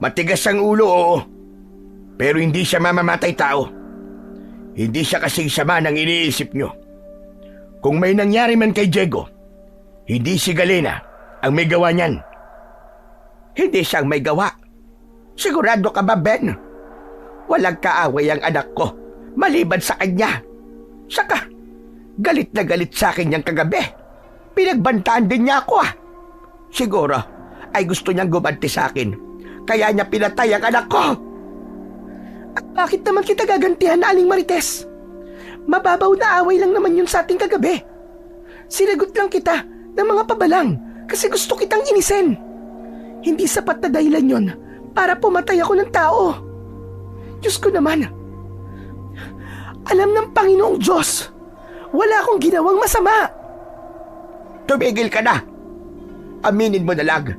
Matigas ang ulo, oo. Pero hindi siya mamamatay tao. Hindi siya kasing sama ng iniisip nyo. Kung may nangyari man kay Diego, hindi si Galena ang may gawa niyan. Hindi siyang may gawa. Sigurado ka ba, Ben? Walang kaaway ang anak ko, maliban sa kanya. Saka, galit na galit sa akin niyang kagabi. Pinagbantaan din niya ako, ah. Siguro, ay gusto niyang gumanti sa akin. Kaya niya pinatay ang anak ko. At bakit naman kita gagantihan, Aling Marites? Mababaw na away lang naman yun sa ating kagabi. Sinagot lang kita ng mga pabalang kasi gusto kitang inisin. Hindi sapat na dahilan yun para pumatay ako ng tao. Diyos ko naman. Alam ng Panginoong Diyos, wala akong ginawang masama. Tumigil ka na. Aminin mo na lang.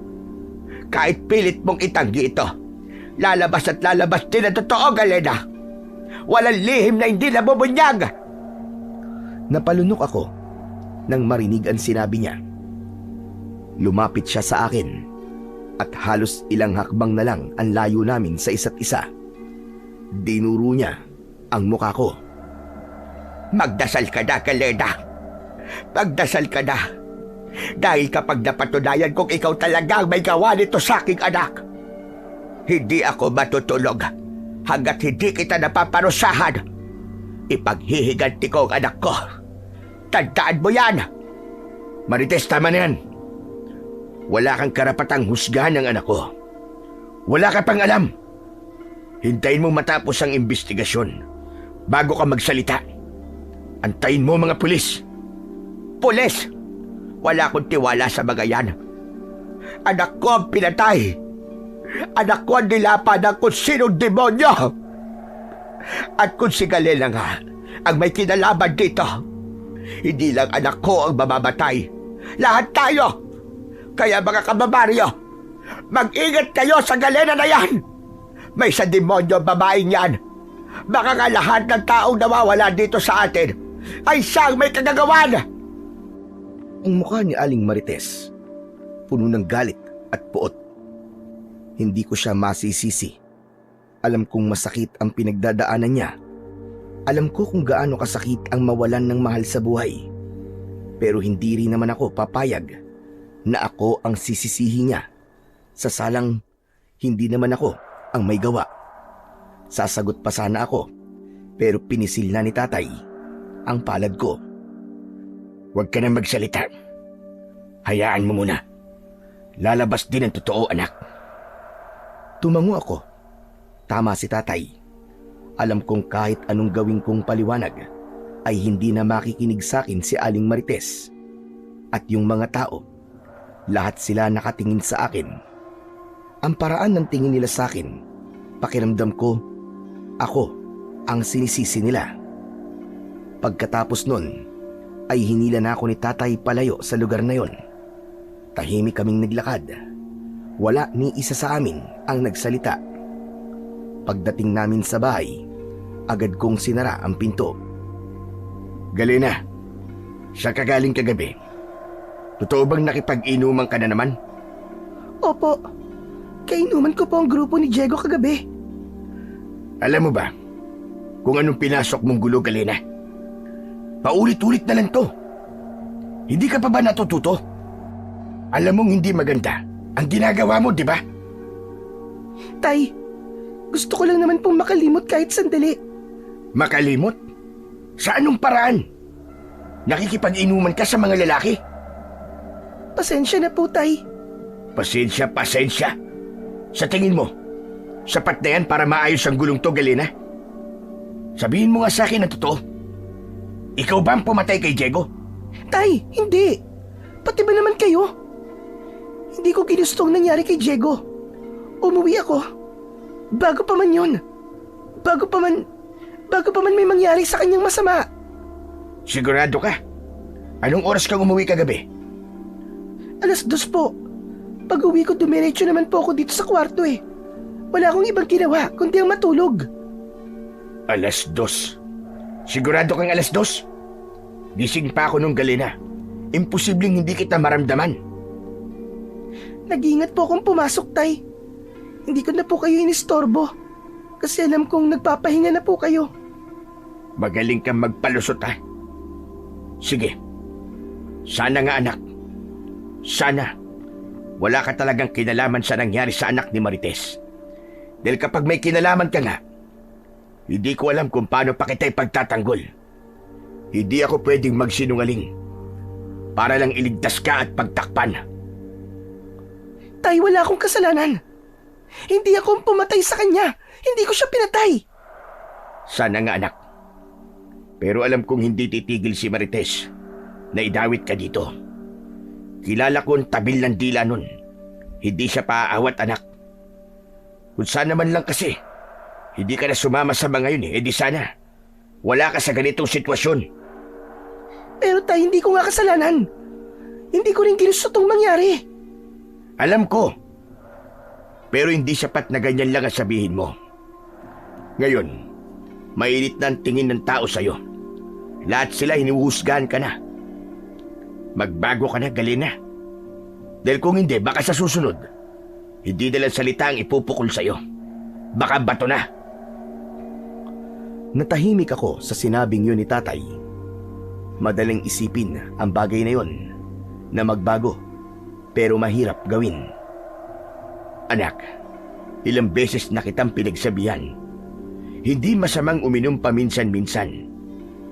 Kahit pilit mong itanggi ito, lalabas at lalabas din ang totoo, Galena. Walang lihim na hindi nabubunyag. Napalunok ako nang marinig ang sinabi niya. Lumapit siya sa akin at halos ilang hakbang na lang ang layo namin sa isa't isa. Dinuro niya ang mukha ko. Magdasal ka na, Galena. Magdasal ka na. Dahil kapag napatunayan kong ikaw talaga ang may gawa nito sa aking anak, hindi ako matutulog hanggat hindi kita napaparusahan. Ipaghihiganti ko ang anak ko. Tandaan mo yan. Marites, tama na yan. Wala kang karapatang husgahan ng anak ko. Wala ka pang alam. Hintayin mo matapos ang investigasyon bago ka magsalita. Antayin mo mga pulis. Pulis! Wala akong tiwala sa mga yan. Anak ko ang pinatay. Anak ko ang nilapan ng kung sinong demonyo. At kung si Galena nga ang may kinalaman dito, hindi lang anak ko ang mamamatay. Lahat tayo. Kaya mga kababaryo, mag-ingat kayo sa Galena na yan. May sa demonyo babaeng yan. Baka nga lahat ng taong nawawala dito sa atin ay siyang may kagagawan. Ang mukha ni Aling Marites, puno ng galit at puot. Hindi ko siya masisisi. Alam kong masakit ang pinagdadaanan niya. Alam ko kung gaano kasakit ang mawalan ng mahal sa buhay. Pero hindi rin naman ako papayag na ako ang sisisihin niya. Sa salang, hindi naman ako ang may gawa. Sasagot pa sana ako, pero pinisil na ni tatay ang palad ko. Huwag ka na magsalita. Hayaan mo muna. Lalabas din ang totoo, anak. Tumango ako. Tama si tatay. Alam kong kahit anong gawin kong paliwanag, ay hindi na makikinig sa akin si Aling Marites. At yung mga tao, lahat sila nakatingin sa akin. Ang paraan ng tingin nila sa akin, pakiramdam ko, ako ang sinisisi nila. Pagkatapos nun, ay hinila na ako ni tatay palayo sa lugar na yon. Tahimik kaming naglakad. Wala ni isa sa amin ang nagsalita. Pagdating namin sa bahay, agad kong sinara ang pinto. Galena, siya kagaling kagabi. Totoo bang nakipag-inuman ka na naman? Opo. Kainuman ko po ang grupo ni Diego kagabi. Alam mo ba kung anong pinasok mong gulo, Galena? Paulit-ulit na lang to. Hindi ka pa ba natututo? Alam mong hindi maganda ang ginagawa mo, di ba? Tay, gusto ko lang naman pong makalimot kahit sandali. Makalimot? Sa anong paraan? Nakikipag-inuman ka sa mga lalaki? Pasensya na po, Tay. Pasensya. Sa tingin mo, sapat na yan para maayos ang gulong to, Galena? Sabihin mo nga sa akin ang totoo. Ikaw ba ang pumatay kay Diego? Tay, hindi. Pati ba naman kayo? Hindi ko ginusto ang nangyari kay Diego. Umuwi ako. Bago pa man yun. Bago pa man may mangyari sa kanyang masama. Sigurado ka? Anong oras kang umuwi kagabi? 2:00 po. Pag-uwi ko, dumiretso naman po ako dito sa kwarto eh. Wala akong ibang ginawa kundi ang matulog. 2:00? Sigurado kang 2:00? Gising pa ako nung, Galena. Imposibleng hindi kita maramdaman. Nag-iingat po akong pumasok, Tay. Hindi ko na po kayo inistorbo. Kasi alam kong nagpapahinga na po kayo. Magaling kang magpalusot, ha? Sige. Sana nga, anak. Sana wala ka talagang kinalaman sa nangyari sa anak ni Marites. Dahil kapag may kinalaman ka nga, hindi ko alam kung paano pa kita ipagtatanggol. Hindi ako pwedeng magsinungaling para lang iligtas ka at pagtakpan. Tay, wala akong kasalanan. Hindi ako ang pumatay sa kanya. Hindi ko siya pinatay. Sana nga, anak. Pero alam kong hindi titigil si Marites na idawit ka dito. Kilala ko ang tabil ng dila nun. Hindi siya paaawat, anak. Kung sana man lang kasi, hindi ka na sumama sa mga yun, di sana wala ka sa ganitong sitwasyon. Pero Tay, hindi ko nga kasalanan. Hindi ko rin ginusto itong mangyari. Alam ko. Pero hindi sapat na ganyan lang ang sabihin mo. Ngayon, mainit na ang tingin ng tao sa'yo. Lahat sila hinuhusgahan ka na. Magbago ka na, Galena. Dahil kung hindi, baka sa susunod, hindi na lang salita ang ipupukol sa'yo. Baka bato na. Natahimik ako sa sinabing yun ni tatay. Madaling isipin ang bagay na yun na magbago pero mahirap gawin. Anak, ilang beses na kitang pinagsabihan. Hindi masamang uminom paminsan-minsan.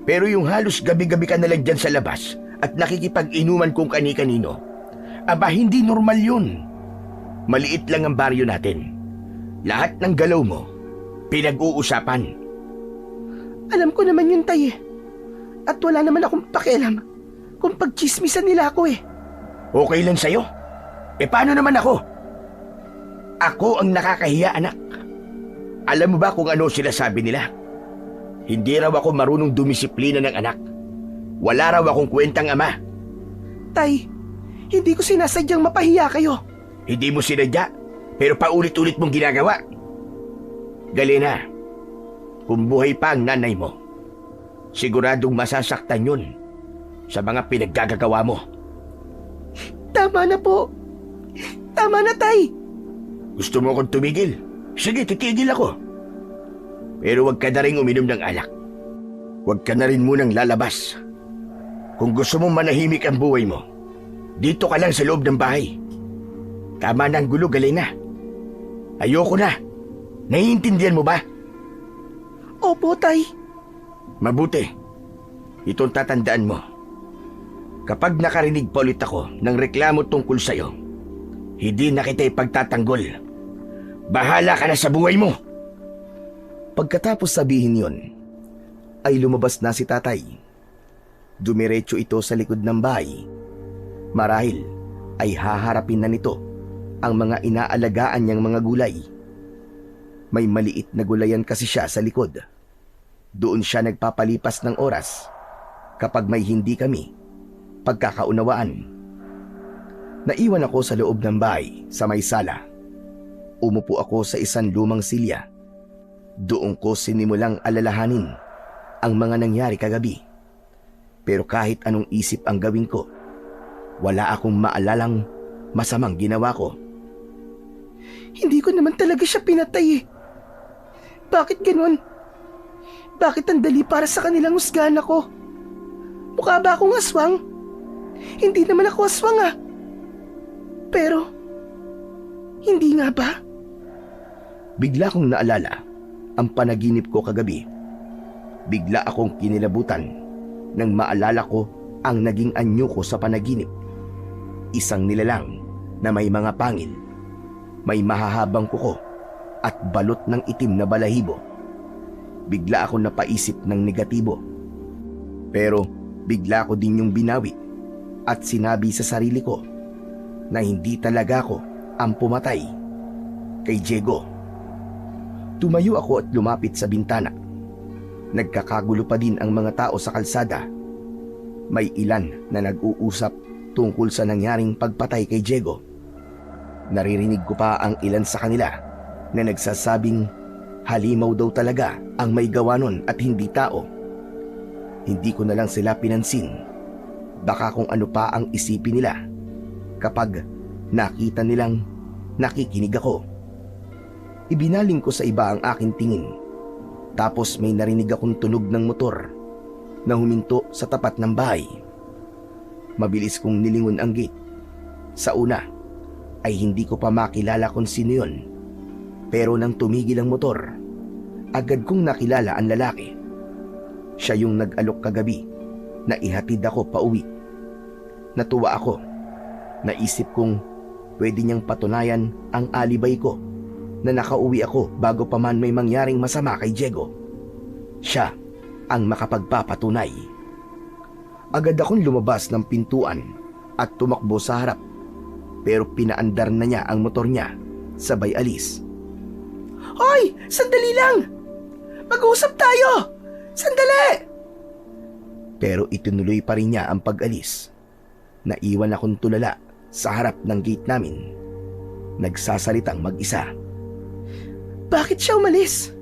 Pero yung halos gabi-gabi ka na lang dyan sa labas at nakikipag-inuman kung kani-kanino, aba hindi normal yun. Maliit lang ang baryo natin. Lahat ng galaw mo, pinag-uusapan. Alam ko naman yun, Tay. At wala naman akong pakialam kung pagchismisan nila ako eh. Okay lang sa'yo? Paano naman ako? Ako ang nakakahiya, anak. Alam mo ba kung ano sila sabi nila? Hindi raw ako marunong dumisiplina ng anak. Wala raw akong kwentang ama. Tay, hindi ko sinasadyang mapahiya kayo. Hindi mo sinadya, pero paulit-ulit mong ginagawa. Galena, kung buhay pa ang nanay mo, siguradong masasaktan yun sa mga pinaggagawa mo. Tama na po. Tama na, Tay. Gusto mo akong tumigil? Sige, titigil ako. Pero huwag ka na rin uminom ng alak. Huwag ka na rin munang lalabas. Kung gusto mong manahimik ang buhay mo, dito ka lang sa loob ng bahay. Tama na ang gulo, Galena. Ayoko na. Naiintindihan mo ba? Opo, Tay. Mabuti. Itong tatandaan mo. Kapag nakarinig pa ulit ako ng reklamo tungkol sa'yo, hindi na kita ipagtatanggol. Bahala ka na sa buhay mo. Pagkatapos sabihin yon, ay lumabas na si tatay. Dumiretso ito sa likod ng bahay. Marahil ay haharapin na nito ang mga inaalagaan niyang mga gulay. May maliit na gulayan kasi siya sa likod. Doon siya nagpapalipas ng oras kapag may hindi kami pagkakaunawaan. Naiwan ako sa loob ng bahay sa may sala. Umupo ako sa isang lumang silya. Doon ko sinimulang alalahanin ang mga nangyari kagabi. Pero kahit anong isip ang gawin ko, wala akong maalalang masamang ginawa ko. Hindi ko naman talaga siya pinatay eh. Bakit ganun? Bakit ang dali para sa kanilang husgahan ako? Mukha ba akong aswang? Hindi naman ako aswang ah. Pero, hindi nga ba? Bigla kong naalala ang panaginip ko kagabi. Bigla akong kinilabutan nang maalala ko ang naging anyo ko sa panaginip. Isang nilalang na may mga pangil, may mahahabang kuko at balot ng itim na balahibo. Bigla ako napaisip ng negatibo. Pero bigla ko din yung binawi at sinabi sa sarili ko na hindi talaga ako ang pumatay kay Diego. Tumayo ako at lumapit sa bintana. Nagkakagulo pa din ang mga tao sa kalsada. May ilan na nag-uusap tungkol sa nangyaring pagpatay kay Diego. Naririnig ko pa ang ilan sa kanila na nagsasabing halimaw daw talaga ang may gawa nun at hindi tao. Hindi ko na lang sila pinansin. Baka kung ano pa ang isipin nila kapag nakita nilang nakikinig ako. Ibinaling ko sa iba ang aking tingin. Tapos may narinig akong tunog ng motor na huminto sa tapat ng bahay. Mabilis kong nilingon ang gate. Sa una ay hindi ko pa makilala kung sino yun. Pero nang tumigil ang motor, agad kong nakilala ang lalaki. Siya yung nag-alok kagabi na ihatid ako pauwi. Natuwa ako. Naisip kong pwede niyang patunayan ang alibay ko na nakauwi ako bago pa man may mangyaring masama kay Diego. Siya ang makapagpapatunay. Agad akong lumabas ng pintuan at tumakbo sa harap. Pero pinaandar na niya ang motor niya, sabay alis. Hoy! Sandali lang! Mag-uusap tayo! Sandali! Pero itinuloy pa rin niya ang pag-alis. Naiwan akong tulala sa harap ng gate namin. Nagsasalitang mag-isa. Bakit siya umalis?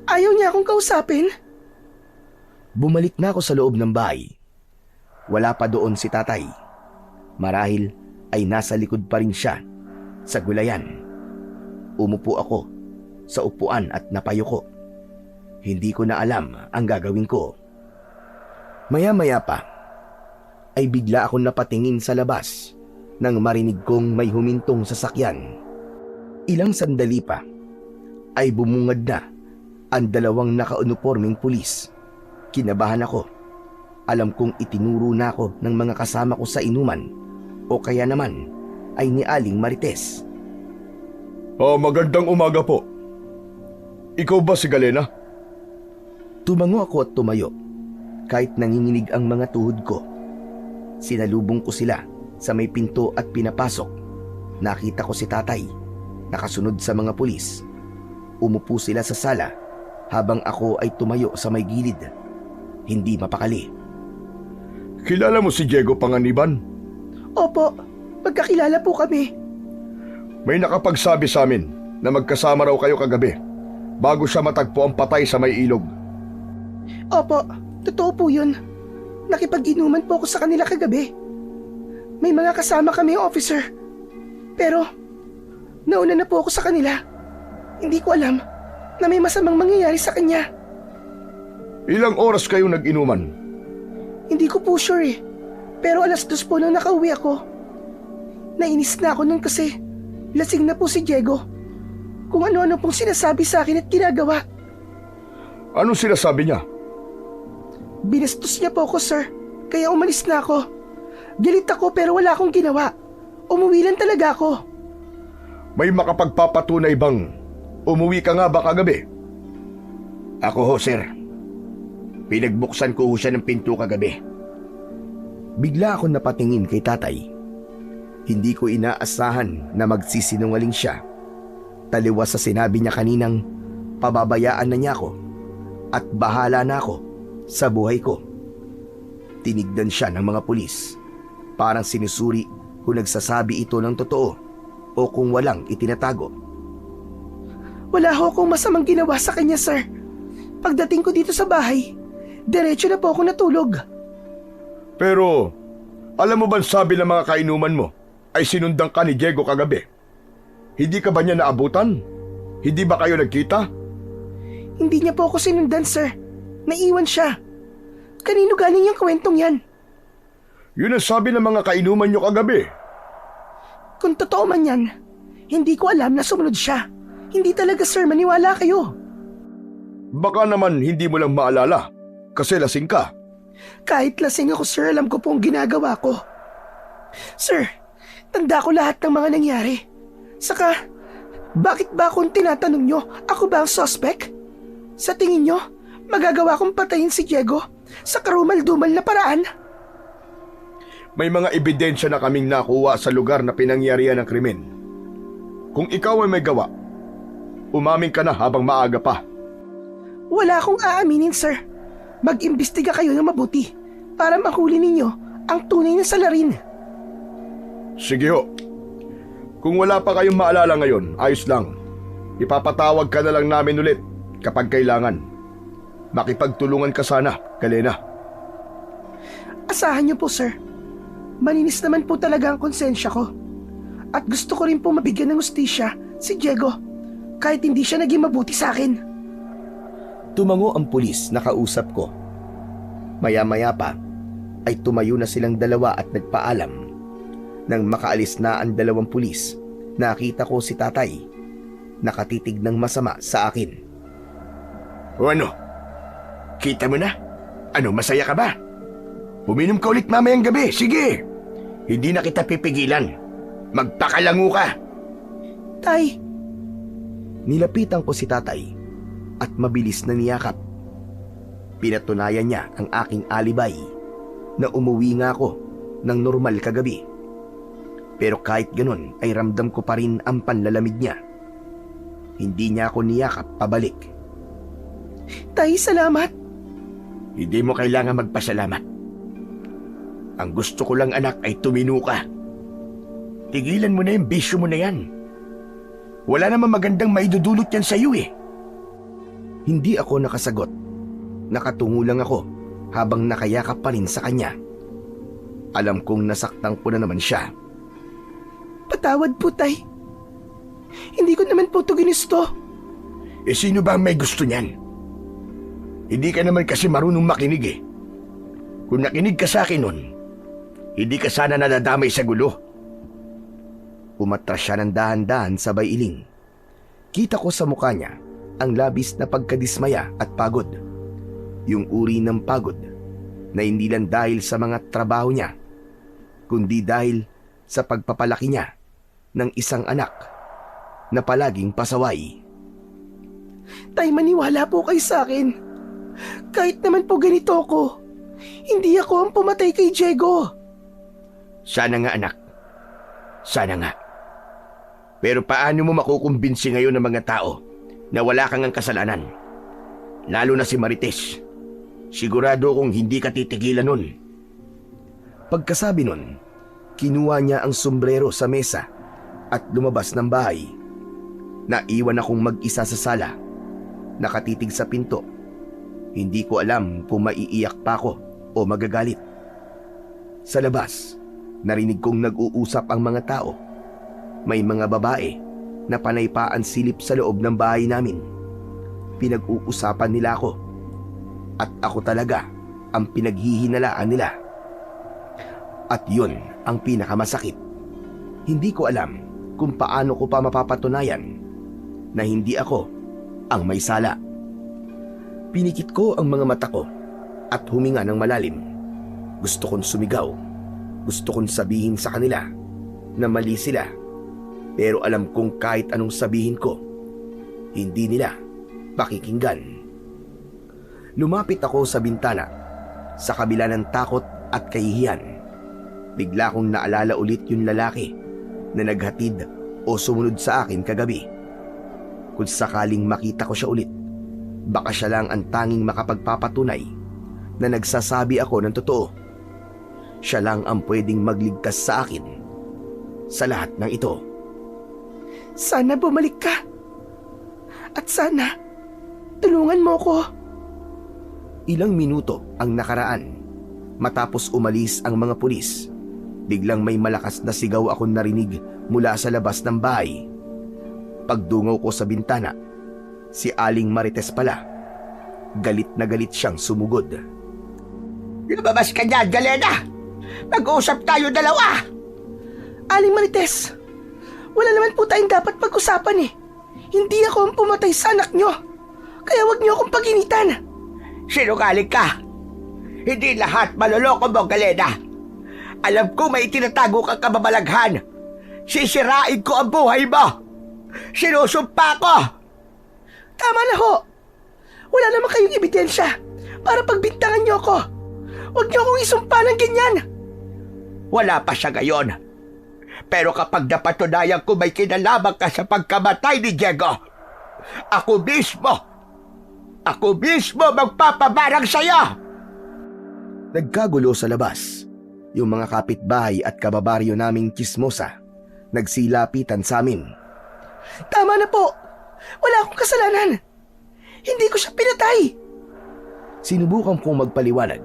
Ayaw niya akong kausapin? Bumalik na ako sa loob ng bahay. Wala pa doon si tatay. Marahil ay nasa likod pa rin siya sa gulayan. Umupo ako sa upuan at napayuko. Hindi ko na alam ang gagawin ko. Maya-maya pa ay bigla akong napatingin sa labas nang marinig kong may humintong sasakyan. Ilang sandali pa ay bumungad na ang dalawang nakaunipormeng pulis. Kinabahan ako. Alam kong itinuro na ako ng mga kasama ko sa inuman o kaya naman ay ni Aling Marites. Magandang umaga po. Ikaw ba si Galena? Tumango ako at tumayo kahit nanginginig ang mga tuhod ko. Sinalubong ko sila sa may pinto at pinapasok. Nakita ko si tatay, nakasunod sa mga pulis. Umupo sila sa sala habang ako ay tumayo sa may gilid. Hindi mapakali. Kilala mo si Diego Panganiban? Opo, magkakilala po kami. May nakapagsabi sa amin na magkasama raw kayo kagabi bago siya matagpo ang patay sa may ilog. Opo, totoo po yun. Nakipag-inuman po ako sa kanila kagabi. May mga kasama kami, officer. Pero, nauna na po ako sa kanila. Hindi ko alam na may masamang mangyayari sa kanya. Ilang oras kayo nag-inuman? Hindi ko po sure eh. Pero 2:00 po nung nakauwi ako. Nainis na ako nun kasi lasing na po si Diego. Kung ano-ano pong sinasabi sa akin at ginagawa. Anong sinasabi niya? Binastos niya po ako, sir. Kaya umalis na ako. Galit ako pero wala akong ginawa. Umuwi lang talaga ako. May makapagpapatunay bang umuwi ka nga ba kagabi? Ako ho, sir. Pinagbuksan ko ho siya ng pinto kagabi. Bigla ako napatingin kay tatay. Hindi ko inaasahan na magsisinungaling siya. Taliwas sa sinabi niya kaninang pababayaan na niya ako at bahala na ako sa buhay ko. Tinignan siya ng mga pulis. Parang sinusuri kung nagsasabi ito ng totoo o kung walang itinatago. Wala ho akong masamang ginawa sa kanya, sir. Pagdating ko dito sa bahay, diretso na po ako natulog. Pero, alam mo ba sabi ng mga kainuman mo ay sinundan ka ni Diego kagabi? Hindi ka ba niya naabutan? Hindi ba kayo nagkita? Hindi niya po ako sinundan, sir. Naiwan siya. Kanino galing yung kwentong yan? Yun ang sabi ng mga kainuman niyo kagabi. Kung totoo man yan, hindi ko alam na sumunod siya. Hindi talaga, sir, maniwala kayo. Baka naman hindi mo lang maalala kasi lasing ka. Kahit lasing ako, sir, alam ko po ang ginagawa ko. Sir, tanda ko lahat ng mga nangyari. Saka, bakit ba akong tinatanong nyo? Ako ba ang suspect? Sa tingin nyo, magagawa kong patayin si Diego sa karumal-dumal na paraan? May mga ebidensya na kaming nakuha sa lugar na pinangyarihan ng krimen. Kung ikaw ay may gawa, umamin ka na habang maaga pa. Wala akong aaminin, sir. Mag-imbestiga kayo ng mabuti para mahuli ninyo ang tunay na salarin. Sige ho. Kung wala pa kayong maalala ngayon, ayos lang. Ipapatawag ka na lang namin ulit kapag kailangan. Makipagtulungan ka sana, Galena. Asahan niyo po, sir. Maninis naman po talaga ang konsensya ko. At gusto ko rin po mabigyan ng hustisya si Diego kahit hindi siya naging mabuti sa akin. Tumango ang pulis na kausap ko. Maya-maya pa ay tumayo na silang dalawa at nagpaalam. Nang makaalis na ang dalawang pulis, nakita ko si tatay nakatitig ng masama sa akin. O ano? Kita mo na? Ano, masaya ka ba? Uminom ka ulit mamayang gabi, sige! Hindi na kita pipigilan. Magpakalango ka! Tay, Nilapitan ko si tatay at mabilis na niyakap. Pinatunayan niya ang aking alibay na umuwi nga ako ng normal kagabi. Pero kahit ganun ay ramdam ko pa rin ang panlalamig niya. Hindi niya ako niyakap pabalik. tay, salamat. Hindi mo kailangan magpasalamat. Ang gusto ko lang, anak, ay tumino ka. Tigilan mo na yung bisyo mo na yan. Wala namang magandang maidudulot yan sa'yo eh. Hindi ako nakasagot. Nakatungo lang ako habang nakayakap pa rin sa kanya. Alam kong nasaktan ko na naman siya. Patawad po, tay. Hindi ko naman po ito ginusto. Eh sino ba ang may gusto niyan? Hindi ka naman kasi marunong makinig eh. Kung nakinig ka sa akin nun, hindi ka sana nadadamay sa gulo. Umatras siya ng dahan-dahan sabay iling. Kita ko sa mukha niya ang labis na pagkadismaya at pagod. Yung uri ng pagod na hindi lang dahil sa mga trabaho niya, kundi dahil sa pagpapalaki niya ng isang anak na palaging pasaway. Tay, maniwala po kayo sa akin. Kahit naman po ganito ako, hindi ako ang pumatay kay Diego. Sana nga, anak. Sana nga. Pero paano mo makukumbinsi ngayon ng mga tao na wala kang ang kasalanan? Lalo na si Marites. Sigurado kong hindi ka titigilan nun. Pagkasabi nun, kinuha niya ang sombrero sa mesa at lumabas ng bahay. Naiwan akong mag-isa sa sala, nakatitig sa pinto. Hindi ko alam kung maiiyak pa ako o magagalit. Sa labas, narinig kong nag-uusap ang mga tao. May mga babae na panay pa ang silip sa loob ng bahay namin. Pinag-uusapan nila ako. At ako talaga ang pinaghihinalaan nila. At yun ang pinakamasakit. Hindi ko alam kung paano ko pa mapapatunayan na hindi ako ang may sala. Pinikit ko ang mga mata ko at huminga ng malalim. Gusto kong sumigaw. Gusto kong sabihin sa kanila na mali sila. Pero alam kong kahit anong sabihin ko, hindi nila pakikinggan. Lumapit ako sa bintana sa kabila ng takot at kahihiyan. Bigla kong naalala ulit yung lalaki na naghatid o sumunod sa akin kagabi. Kung sakaling makita ko siya ulit, baka siya lang ang tanging makapagpapatunay na nagsasabi ako ng totoo. Siya lang ang pwedeng magligtas sa akin sa lahat ng ito. Sana bumalik ka. At sana, tulungan mo ko. Ilang minuto ang nakaraan. Matapos umalis ang mga pulis, biglang may malakas na sigaw akong narinig mula sa labas ng bahay. pagdungaw ko sa bintana, si Aling Marites pala. Galit na galit siyang sumugod. Lumabas ka dyan, Galena! Mag-uusap tayo dalawa! Aling Marites, wala naman po tayong dapat pag-usapan eh. Hindi ako ang pumatay sa anak nyo. Kaya wag nyo akong paginitan. Sinungaling ka! Hindi lahat maloloko mo, Galena. Alam ko may tinatago kang kababalaghan. Sisirain ko ang buhay mo. Sinusumpa ko. Tama na ho. Wala naman kayong ebidensya para pagbintangan nyo ako. Huwag nyo akong isumpa ng ganyan. Wala pa siya ngayon. Pero kapag napatunayan ko may kinalaman ka sa pagkamatay ni Diego, ako mismo magpapabarang sa'yo! Nagkagulo sa labas. Yung mga kapitbahay at kababaryo naming chismosa nagsilapitan sa amin. Tama na po. Wala akong kasalanan. Hindi ko siya pinatay. Sinubukan kong magpaliwanag,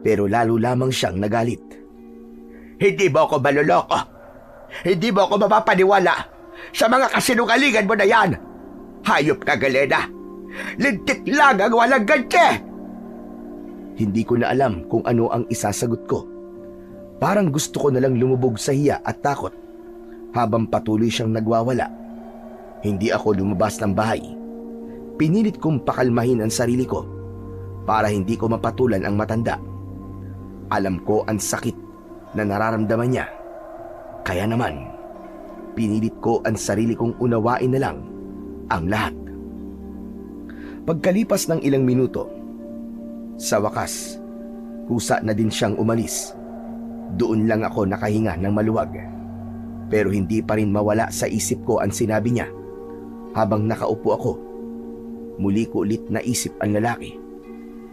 pero lalo lamang siyang nagalit. Hindi mo ako maloloko. Hindi mo ako mapapaniwala sa mga kasinungalingan mo na yan. Hayop ka, Galena. Lintik lang ang walang ganti. Hindi ko na alam kung ano ang isasagot ko. Parang gusto ko nalang lumubog sa hiya at takot habang patuloy siyang nagwawala. Hindi ako lumabas ng bahay. Pinilit kong pakalmahin ang sarili ko para hindi ko mapatulan ang matanda. Alam ko ang sakit na nararamdaman niya. Kaya naman, pinilit ko ang sarili kong unawain na lang ang lahat. Pagkalipas ng ilang minuto, sa wakas, kusa na din siyang umalis. Doon lang ako nakahinga ng maluwag. Pero hindi pa rin mawala sa isip ko ang sinabi niya. Habang nakaupo ako, muli ko ulit naisip ang lalaki.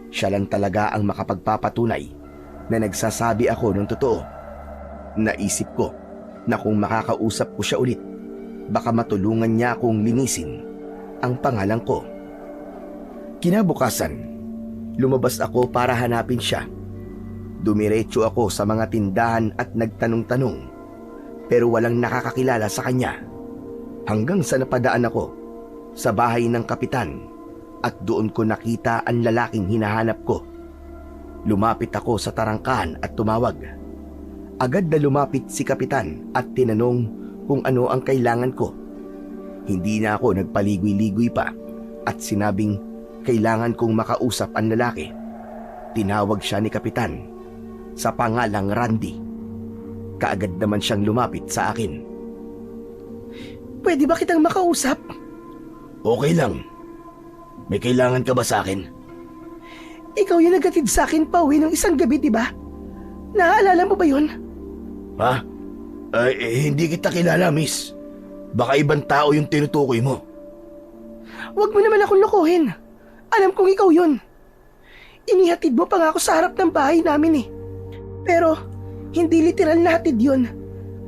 Siya lang talaga ang makapagpapatunay na nagsasabi ako ng totoo. Naisip ko na kung makakausap ko siya ulit, baka matulungan niya akong linisin ang pangalan ko. Kinabukasan, lumabas ako para hanapin siya. Dumiretso ako sa mga tindahan at nagtanong-tanong, pero walang nakakakilala sa kanya. Hanggang sa napadaan ako sa bahay ng kapitan at doon ko nakita ang lalaking hinahanap ko. Lumapit ako sa tarangkahan at tumawag. Agad na lumapit si kapitan at tinanong kung ano ang kailangan ko. Hindi na ako nagpaligoy-ligoy pa at sinabing kailangan kong makausap ang lalaki. Tinawag siya ni kapitan sa pangalang Randy. Kaagad naman siyang lumapit sa akin. Pwede ba kitang makausap? Okay lang. May kailangan ka ba sa akin? Ikaw yung nagatid sa akin pa uwi ng isang gabi, di ba? Naaalala mo ba yun? Ha? Hindi kita kilala, miss. Baka ibang tao yung tinutukoy mo. Huwag mo naman akong lokohin. Alam kong ikaw yun. Inihatid mo pa nga ako sa harap ng bahay namin eh. Pero hindi literal na hatid yun.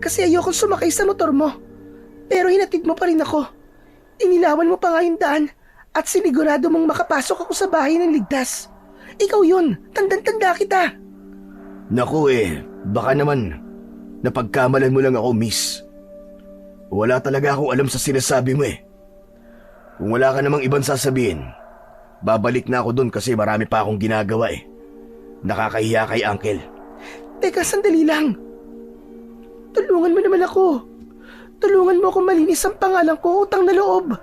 Kasi ayokong sumakay sa motor mo. Pero hinatid mo pa rin ako. Inilawan mo pa nga yung daan at sinigurado mong makapasok ako sa bahay ng ligtas. Ikaw yun. Tandang-tanda kita. Naku baka naman napagkamalan mo lang ako, miss. Wala talaga akong alam sa sinasabi mo eh. Kung wala ka namang ibang sasabihin, babalik na ako doon kasi marami pa akong ginagawa eh. Nakakahiya kay Uncle. Teka, sandali lang. Tulungan mo naman ako. Tulungan mo akong malinis ang pangalan ko, utang na loob.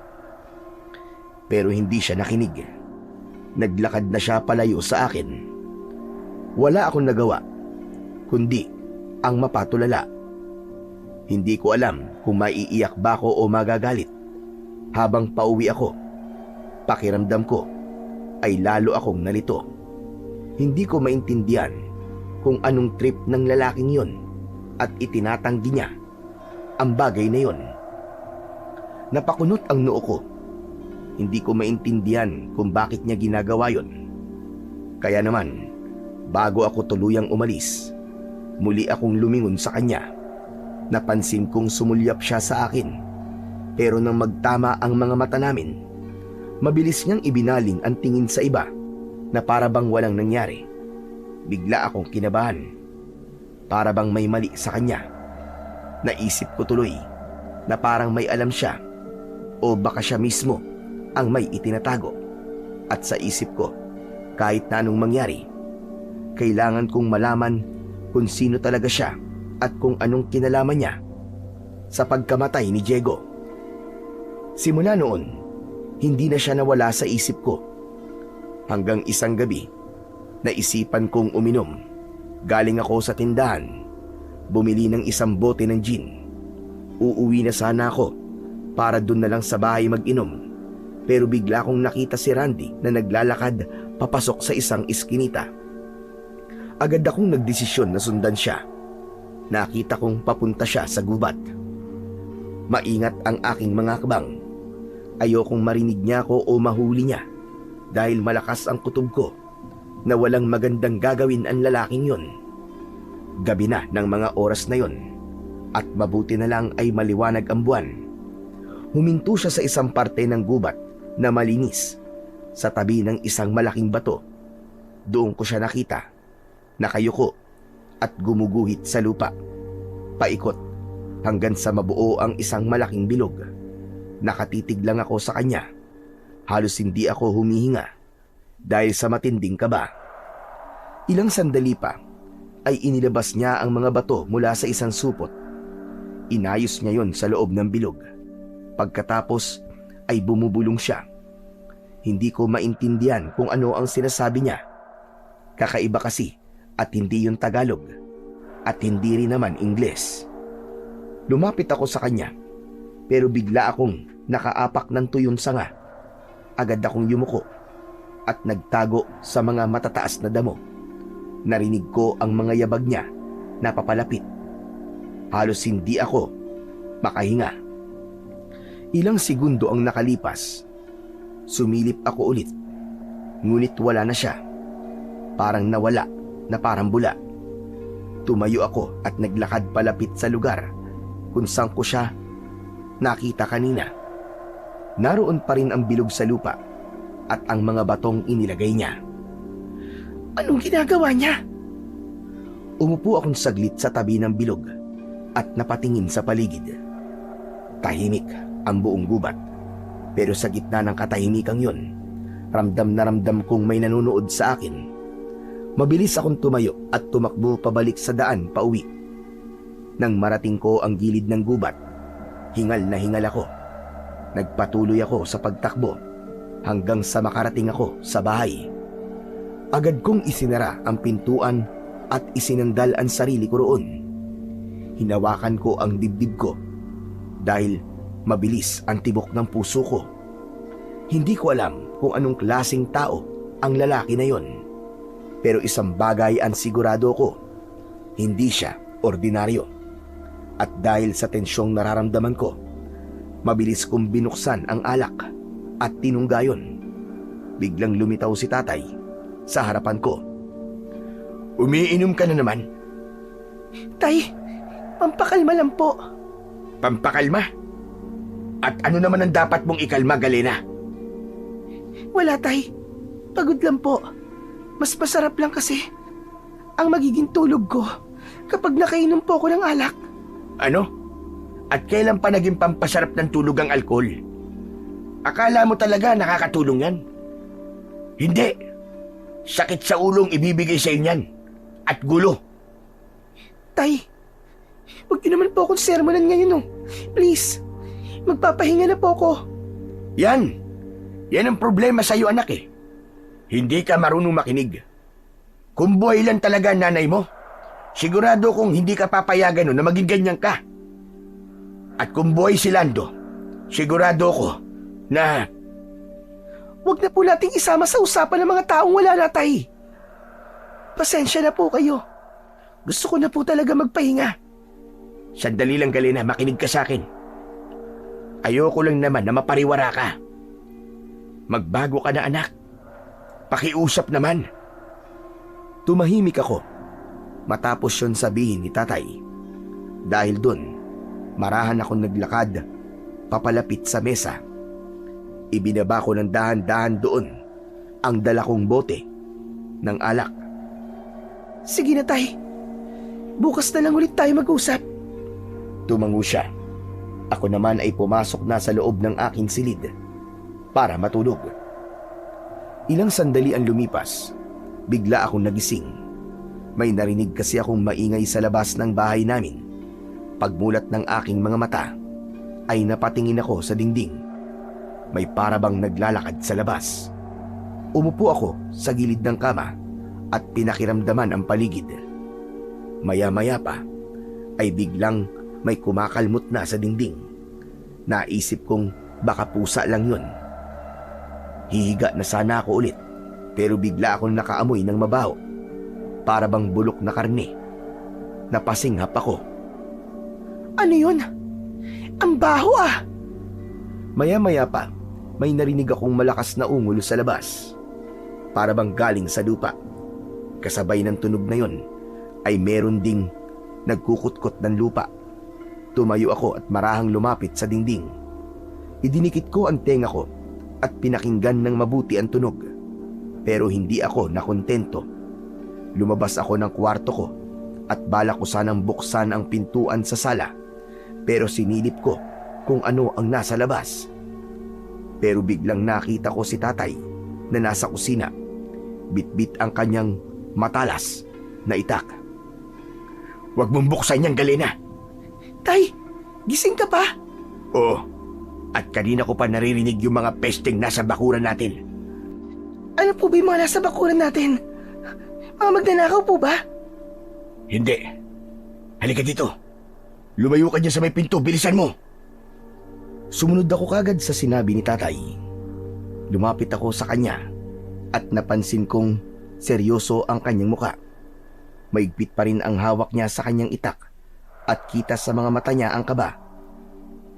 Pero hindi siya nakinig. Naglakad na siya palayo sa akin. Wala akong nagawa, kundi ang mapatulala. Hindi ko alam kung maiiyak ba ako o magagalit. Habang pauwi ako, pakiramdam ko ay lalo akong nalito. Hindi ko maintindihan kung anong trip ng lalaking yon at itinatanggi niya ang bagay na yon. Napakunot ang noo ko. Hindi ko maintindihan kung bakit niya ginagawa yon. Kaya naman, bago ako tuluyang umalis, muli akong lumingon sa kanya. Napansin kong sumulyap siya sa akin. Pero nang magtama ang mga mata namin, mabilis niyang ibinaling ang tingin sa iba na para bang walang nangyari. Bigla akong kinabahan. Para bang may mali sa kanya. Naisip ko tuloy na parang may alam siya O baka siya mismo ang may itinatago. At sa isip ko, kahit na anong mangyari, kailangan kong malaman kung sino talaga siya at kung anong kinalaman niya sa pagkamatay ni Diego. Simula noon, hindi na siya nawala sa isip ko. Hanggang isang gabi, naisipan kong uminom. Galing ako sa tindahan, bumili ng isang bote ng gin. Uuwi na sana ako para doon na lang sa bahay mag-inom. Pero bigla kong nakita si Randy na naglalakad papasok sa isang iskinita. Agad akong nagdesisyon na sundan siya. Nakita kong papunta siya sa gubat. Maingat ang aking mga kabang. Ayokong marinig niya ako o mahuli niya dahil malakas ang kutob ko na walang magandang gagawin ang lalaking yon. Gabi na ng mga oras na yon at mabuti na lang ay maliwanag ang buwan. Huminto siya sa isang parte ng gubat na malinis sa tabi ng isang malaking bato. Doon ko siya nakita, nakayuko at gumuguhit sa lupa. Paikot hanggang sa mabuo ang isang malaking bilog. Nakatitig lang ako sa kanya. Halos hindi ako humihinga dahil sa matinding kaba. Ilang sandali pa ay inilabas niya ang mga bato mula sa isang supot. Inayos niya yon sa loob ng bilog. Pagkatapos ay bumubulong siya. Hindi ko maintindihan kung ano ang sinasabi niya. Kakaiba kasi at hindi yung Tagalog at hindi rin naman Ingles. Lumapit ako sa kanya pero bigla akong nakaapak ng tuyong sanga. Agad akong yumuko at nagtago sa mga matataas na damo. Narinig ko ang mga yabag niya na papalapit. Halos hindi ako makahinga. Ilang segundo ang nakalipas. Sumilip ako ulit. Ngunit wala na siya. Parang nawala na parang bula. Tumayo ako at naglakad palapit sa lugar kung saan ko siya nakita kanina. Naroon pa rin ang bilog sa lupa at ang mga batong inilagay niya. Anong ginagawa niya? Umupo akong saglit sa tabi ng bilog at napatingin sa paligid. Tahimik ang buong gubat. Pero sa gitna ng katahimikang yon, ramdam na ramdam kong may nanonood sa akin. Mabilis akong tumayo at tumakbo pabalik sa daan pauwi. Nang marating ko ang gilid ng gubat, hingal na hingal ako. Nagpatuloy ako sa pagtakbo hanggang sa makarating ako sa bahay. Agad kong isinara ang pintuan at isinandal ang sarili ko roon. Hinawakan ko ang dibdib ko dahil mabilis ang tibok ng puso ko. Hindi ko alam kung anong klaseng tao ang lalaki na yon. Pero isang bagay ang sigurado ko, hindi siya ordinaryo. At dahil sa tensyong nararamdaman ko, mabilis kong binuksan ang alak at tinungga yon. Biglang lumitaw si tatay sa harapan ko. Umiinom ka na naman? Tay, pampakalma lang po. Pampakalma? At ano naman ang dapat mong ikalma, Galena? Wala, tay. Pagod lang po. Mas masarap lang kasi ang magiging tulog ko kapag nakainom po ako ng alak. Ano? At kailan pa naging pampasarap ng tulog ang alkohol? Akala mo talaga nakakatulong yan? Hindi. Sakit sa ulong ibibigay sa inyan. At gulo. Tay, huwag niyo naman po akong sermonan ngayon, oh. Please, magpapahinga na po ako. Yan. Yan ang problema sa iyo, anak eh. Hindi ka marunong makinig. Kung buhay lang talaga ang nanay mo, sigurado kong hindi ka papayagan na maging ganyan ka. At kung buhay si Lando, sigurado ko na... Huwag na po nating isama sa usapan ng mga taong wala na, tay. Pasensya na po kayo. Gusto ko na po talaga magpahinga. Sandali lang, Galena, makinig ka sa akin. Ayoko lang naman na mapariwara ka. Magbago ka na, anak. Pakiusap naman. Tumahimik ako matapos yon sabihin ni tatay. Dahil dun, marahan akong naglakad papalapit sa mesa. Ibinaba ko ng dahan-dahan doon ang dala kong bote ng alak. Sige na, tay. Bukas na lang ulit tayo mag-usap. Tumango siya. Ako naman ay pumasok na sa loob ng aking silid para matulog. Ilang sandali ang lumipas, bigla akong nagising. May narinig kasi akong maingay sa labas ng bahay namin. Pagmulat ng aking mga mata, ay napatingin ako sa dingding. May parabang naglalakad sa labas. Umupo ako sa gilid ng kama at pinakiramdaman ang paligid. Maya-maya pa, ay biglang may kumakalmot na sa dingding. Naisip kong baka pusa lang yun. Hihiga na sana ako ulit, pero bigla akong nakaamoy ng mabaho. Para bang bulok na karne. Napasinghap ako. Ano yun? Ang baho ah! Maya-maya pa, may narinig akong malakas na ungol sa labas. Para bang galing sa lupa. Kasabay ng tunog na yon, ay meron ding nagkukutkot ng lupa. Tumayo ako at marahang lumapit sa dingding. Idinikit ko ang tenga ko at pinakinggan ng mabuti ang tunog. Pero hindi ako nakontento. Lumabas ako ng kwarto ko at balak ko sanang buksan ang pintuan sa sala. Pero sinilip ko kung ano ang nasa labas. Pero biglang nakita ko si tatay na nasa kusina. Bitbit ang kanyang matalas na itak. Huwag mong buksan yan, Galena. Tay, gising ka pa? Oo. At kanina ko pa naririnig yung mga pesteng nasa bakuran natin. Ano po ba yung mga nasa bakuran natin? Mga magnanakaw po ba? Hindi. Halika dito. Lumayo ka dyan sa may pinto. Bilisan mo. Sumunod ako kagad sa sinabi ni tatay. Lumapit ako sa kanya at napansin kong seryoso ang kanyang muka. Maigpit pa rin ang hawak niya sa kanyang itak at kita sa mga mata niya ang kaba.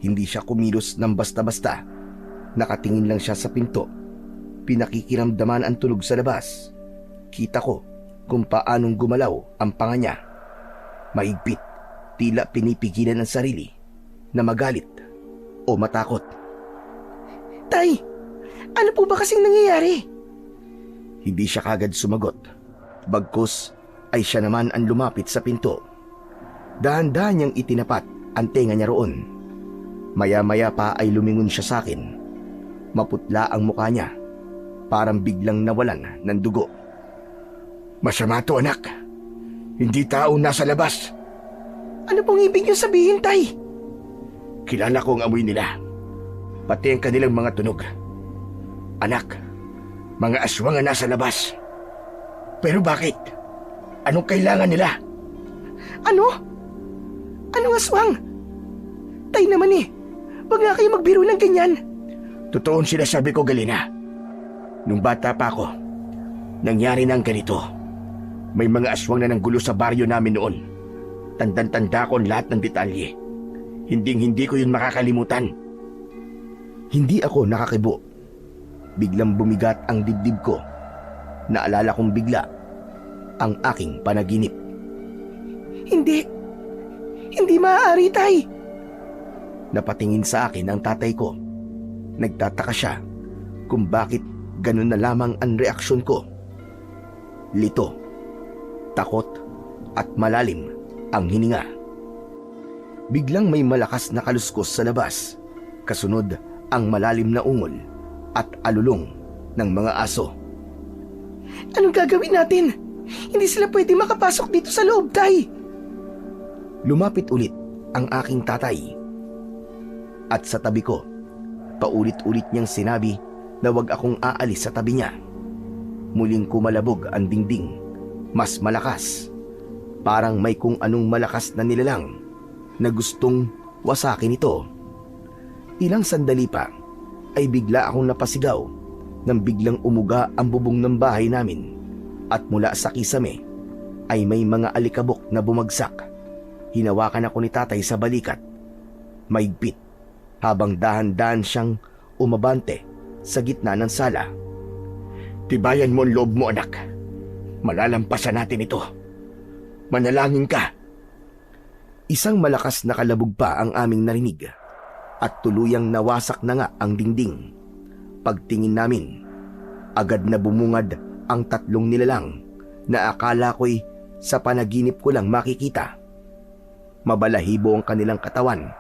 Hindi siya kumilos ng basta-basta. Nakatingin lang siya sa pinto. Pinakikiramdaman ang tunog sa labas. Kita ko kung paanong gumalaw ang panga niya. Mahigpit, tila pinipigilan ang sarili na magalit o matakot. Tay, ano po ba kasing nangyayari? Hindi siya kagad sumagot. Bagkus ay siya naman ang lumapit sa pinto. Dahan-dahan niyang itinapat ang tenga niya roon. Maya-maya pa ay lumingon siya sa akin. Maputla ang mukha niya. Parang biglang nawalan ng dugo. Masama to, anak. Hindi tao nasa labas. Ano pong ibig niyo sabihin, Tay? Kilala ko ang amoy nila. Pati ang kanilang mga tunog. Anak, mga aswang ang nasa labas. Pero bakit? Anong kailangan nila? Ano? Anong aswang? Tay naman eh. Huwag nga kayo magbiro ng ganyan. Totoo ang sinasabi ko, Galina. Nung bata pa ako, nangyari ng ganito. May mga aswang na nanggulo sa baryo namin noon. Tandang-tanda ko ang lahat ng detalye. Hinding-hindi ko yun makakalimutan. Hindi ako nakakibo. Biglang bumigat ang dibdib ko. Naalala kong bigla ang aking panaginip. Hindi. Hindi maaari, Tay. Napatingin sa akin ang tatay ko. Nagtataka siya kung bakit ganun na lamang ang reaksyon ko. Lito, takot at malalim ang hininga. Biglang may malakas na kaluskos sa labas. Kasunod ang malalim na ungol at alulong ng mga aso. Anong gagawin natin? Hindi sila pwede makapasok dito sa loob, Tay. Lumapit ulit ang aking tatay. At sa tabi ko, paulit-ulit niyang sinabi na wag akong aalis sa tabi niya. Muling kumalabog ang dingding, mas malakas. Parang may kung anong malakas na nilalang na gustong wasakin ito. Ilang sandali pa ay bigla akong napasigaw nang biglang umuga ang bubong ng bahay namin at mula sa kisame ay may mga alikabok na bumagsak. Hinawakan ako ni tatay sa balikat. Maigpit habang dahan-dahan siyang umabante sa gitna ng sala. Tibayan mo ang loob mo, anak. Malalampasan natin ito. Manalangin ka. Isang malakas na kalabog pa ang aming narinig at tuluyang nawasak na nga ang dingding. Pagtingin namin, agad na bumungad ang tatlong nilalang na akala ko'y sa panaginip ko lang makikita. Mabalahibo ang kanilang katawan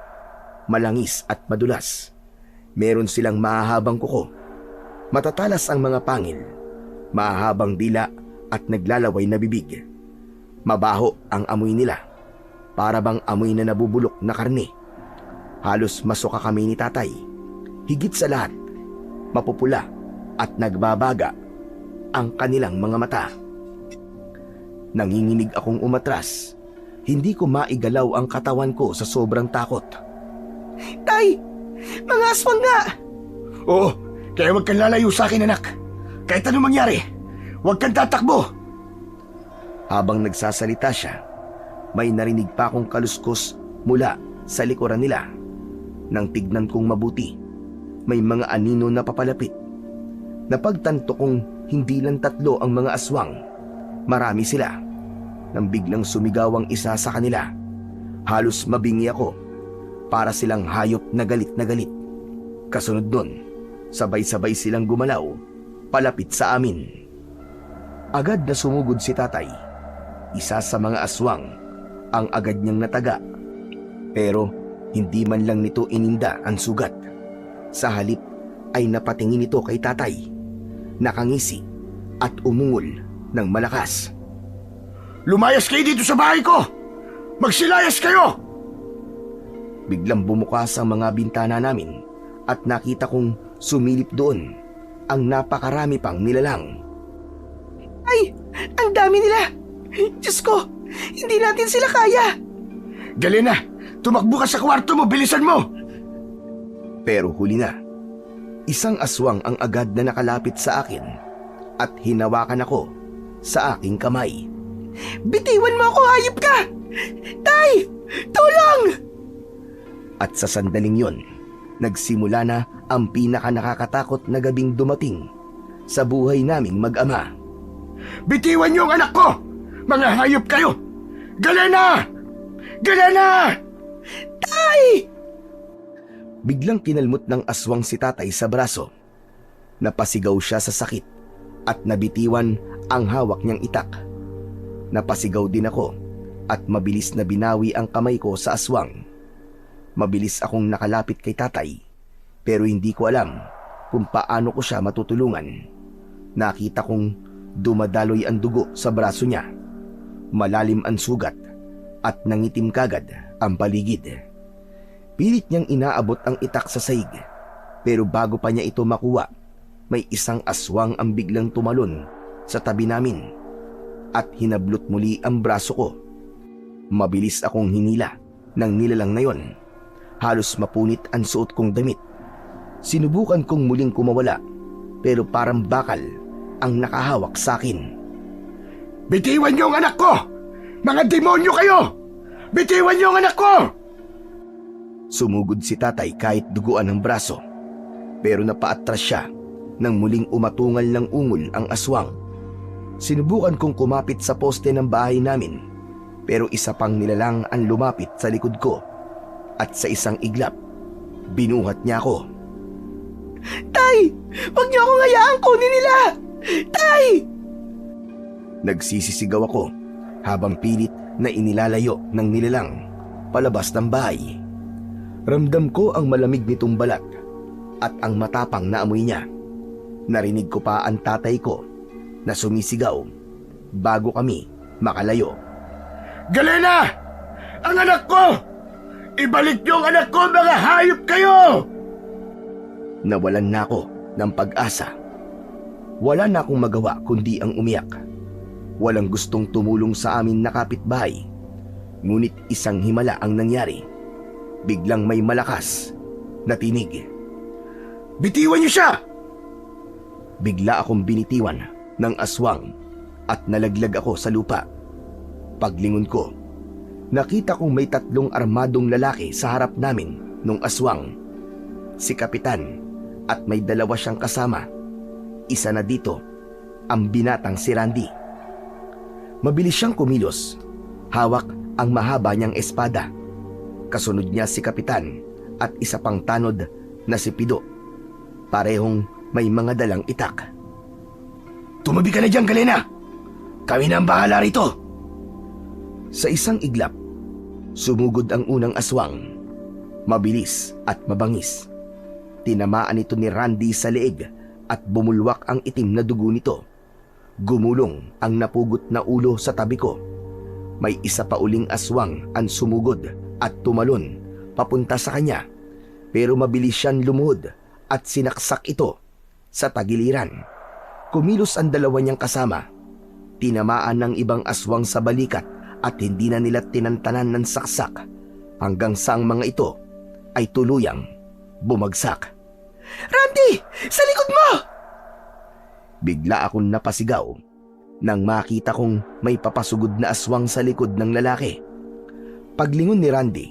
malangis at madulas. Meron silang mahahabang kuko. Matatalas ang mga pangil, mahahabang dila at naglalaway na bibig. Mabaho ang amoy nila, para bang amoy na nabubulok na karne. Halos masuka kami ni tatay. Higit sa lahat, mapupula at nagbabaga ang kanilang mga mata. Nanginginig akong umatras. Hindi ko maigalaw ang katawan ko sa sobrang takot. Tay! Mga aswang nga! Oo, kaya huwag kang lalayo sa akin, anak. Kahit anong mangyari, huwag kang tatakbo. Habang nagsasalita siya, may narinig pa akong kaluskos mula sa likuran nila. Nang tignan kong mabuti, may mga anino na papalapit. Napagtanto kong hindi lang 3 ang mga aswang. Marami sila. Nang biglang sumigaw ang isa sa kanila, halos mabingi ako. Para silang hayop na galit na galit. Kasunod nun, sabay-sabay silang gumalaw, palapit sa amin. Agad na sumugod si tatay. Isa sa mga aswang ang agad niyang nataga. Pero hindi man lang nito ininda ang sugat. Sa halip ay napatingin ito kay tatay. Nakangisi at umungol ng malakas. Lumayas kayo dito sa bahay ko! Magsilayas kayo! Biglang bumukas ang mga bintana namin at nakita kong sumilip doon ang napakarami pang nilalang. Ay! Ang dami nila! Diyos ko! Hindi natin sila kaya! Galena, tumakbo ka sa kwarto mo, bilisan mo! Pero huli na. Isang aswang ang agad na nakalapit sa akin at hinawakan ako sa aking kamay. Bitiwan mo ako, hayop ka! Tay! Tulong! At sa sandaling yon, nagsimula na ang pinaka nakakatakot na gabing dumating sa buhay naming mag-ama. Bitiwan niyo ang anak ko! Mga hayop kayo! Galena! Galena! Tay! Biglang kinalmot ng aswang si tatay sa braso. Napasigaw siya sa sakit at nabitiwan ang hawak niyang itak. Napasigaw din ako at mabilis na binawi ang kamay ko sa aswang. Mabilis akong nakalapit kay tatay, pero hindi ko alam kung paano ko siya matutulungan. Nakita kong dumadaloy ang dugo sa braso niya. Malalim ang sugat at nangitim kagad ang paligid. Pilit niyang inaabot ang itak sa saig, pero bago pa niya ito makuha, may isang aswang ang biglang tumalon sa tabi namin at hinablot muli ang braso ko. Mabilis akong hinila ng nilalang na yon. Halos mapunit ang suot kong damit. Sinubukan kong muling kumawala, pero parang bakal ang nakahawak sa akin. Bitiwan niyo ang anak ko! Mga demonyo kayo! Bitiwan niyo ang anak ko! Sumugod si tatay kahit duguan ang braso, pero napaatras siya nang muling umatungal ng ungol ang aswang. Sinubukan kong kumapit sa poste ng bahay namin, pero isa pang nilalang ang lumapit sa likod ko. At sa isang iglap, binuhat niya ako. Tay! Huwag niyo akong hayaang kunin nila! Tay! Nagsisisigaw ako habang pilit na inilalayo ng nilalang palabas ng bahay. Ramdam ko ang malamig nitong balat at ang matapang na amoy niya. Narinig ko pa ang tatay ko na sumisigaw bago kami makalayo. Galena! Ang anak ko! Ibalik niyo ang anak ko, mga hayop kayo! Nawalan na ako ng pag-asa. Wala na akong magawa kundi ang umiyak. Walang gustong tumulong sa amin na kapitbahay. Ngunit isang himala ang nangyari. Biglang may malakas na tinig. Bitiwan niyo siya! Bigla akong binitiwan ng aswang at nalaglag ako sa lupa. Paglingon ko, nakita kong may 3 armadong lalaki sa harap namin nung aswang. Si Kapitan at may 2 siyang kasama. Isa na dito, ang binatang si Randy. Mabilis siyang kumilos. Hawak ang mahaba niyang espada. Kasunod niya si Kapitan at isa pang tanod na si Pido. Parehong may mga dalang itak. Tumabi ka na dyan, Galena! Kami na ang bahala rito! Sa isang iglap, sumugod ang unang aswang. Mabilis at mabangis. Tinamaan ito ni Randy sa leeg at bumulwak ang itim na dugo nito. Gumulong ang napugot na ulo sa tabi ko. May isa pa uling aswang ang sumugod at tumalon papunta sa kanya, pero mabilis siyang lumuhod at sinaksak ito sa tagiliran. Kumilos ang dalawa niyang kasama. Tinamaan ng ibang aswang sa balikat at hindi na nila tinantanan ng saksak hanggang sa ang mga ito ay tuluyang bumagsak. Randy! Sa likod mo! Bigla akong napasigaw nang makita kong may papasugod na aswang sa likod ng lalaki. Paglingon ni Randy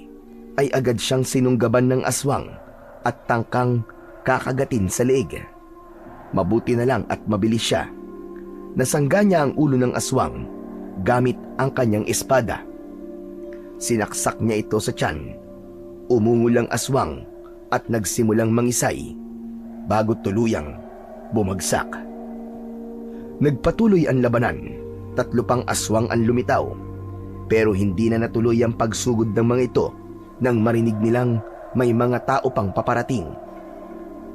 ay agad siyang sinunggaban ng aswang at tangkang kakagatin sa leeg. Mabuti na lang at mabilis siya. Nasangga niya ang ulo ng aswang gamit ang kanyang espada. Sinaksak niya ito sa tiyan. Umungol ang aswang at nagsimulang mangisay bago tuluyang bumagsak. Nagpatuloy ang labanan. 3 pang aswang ang lumitaw, pero hindi na natuloy ang pagsugod ng mga ito nang marinig nilang may mga tao pang paparating.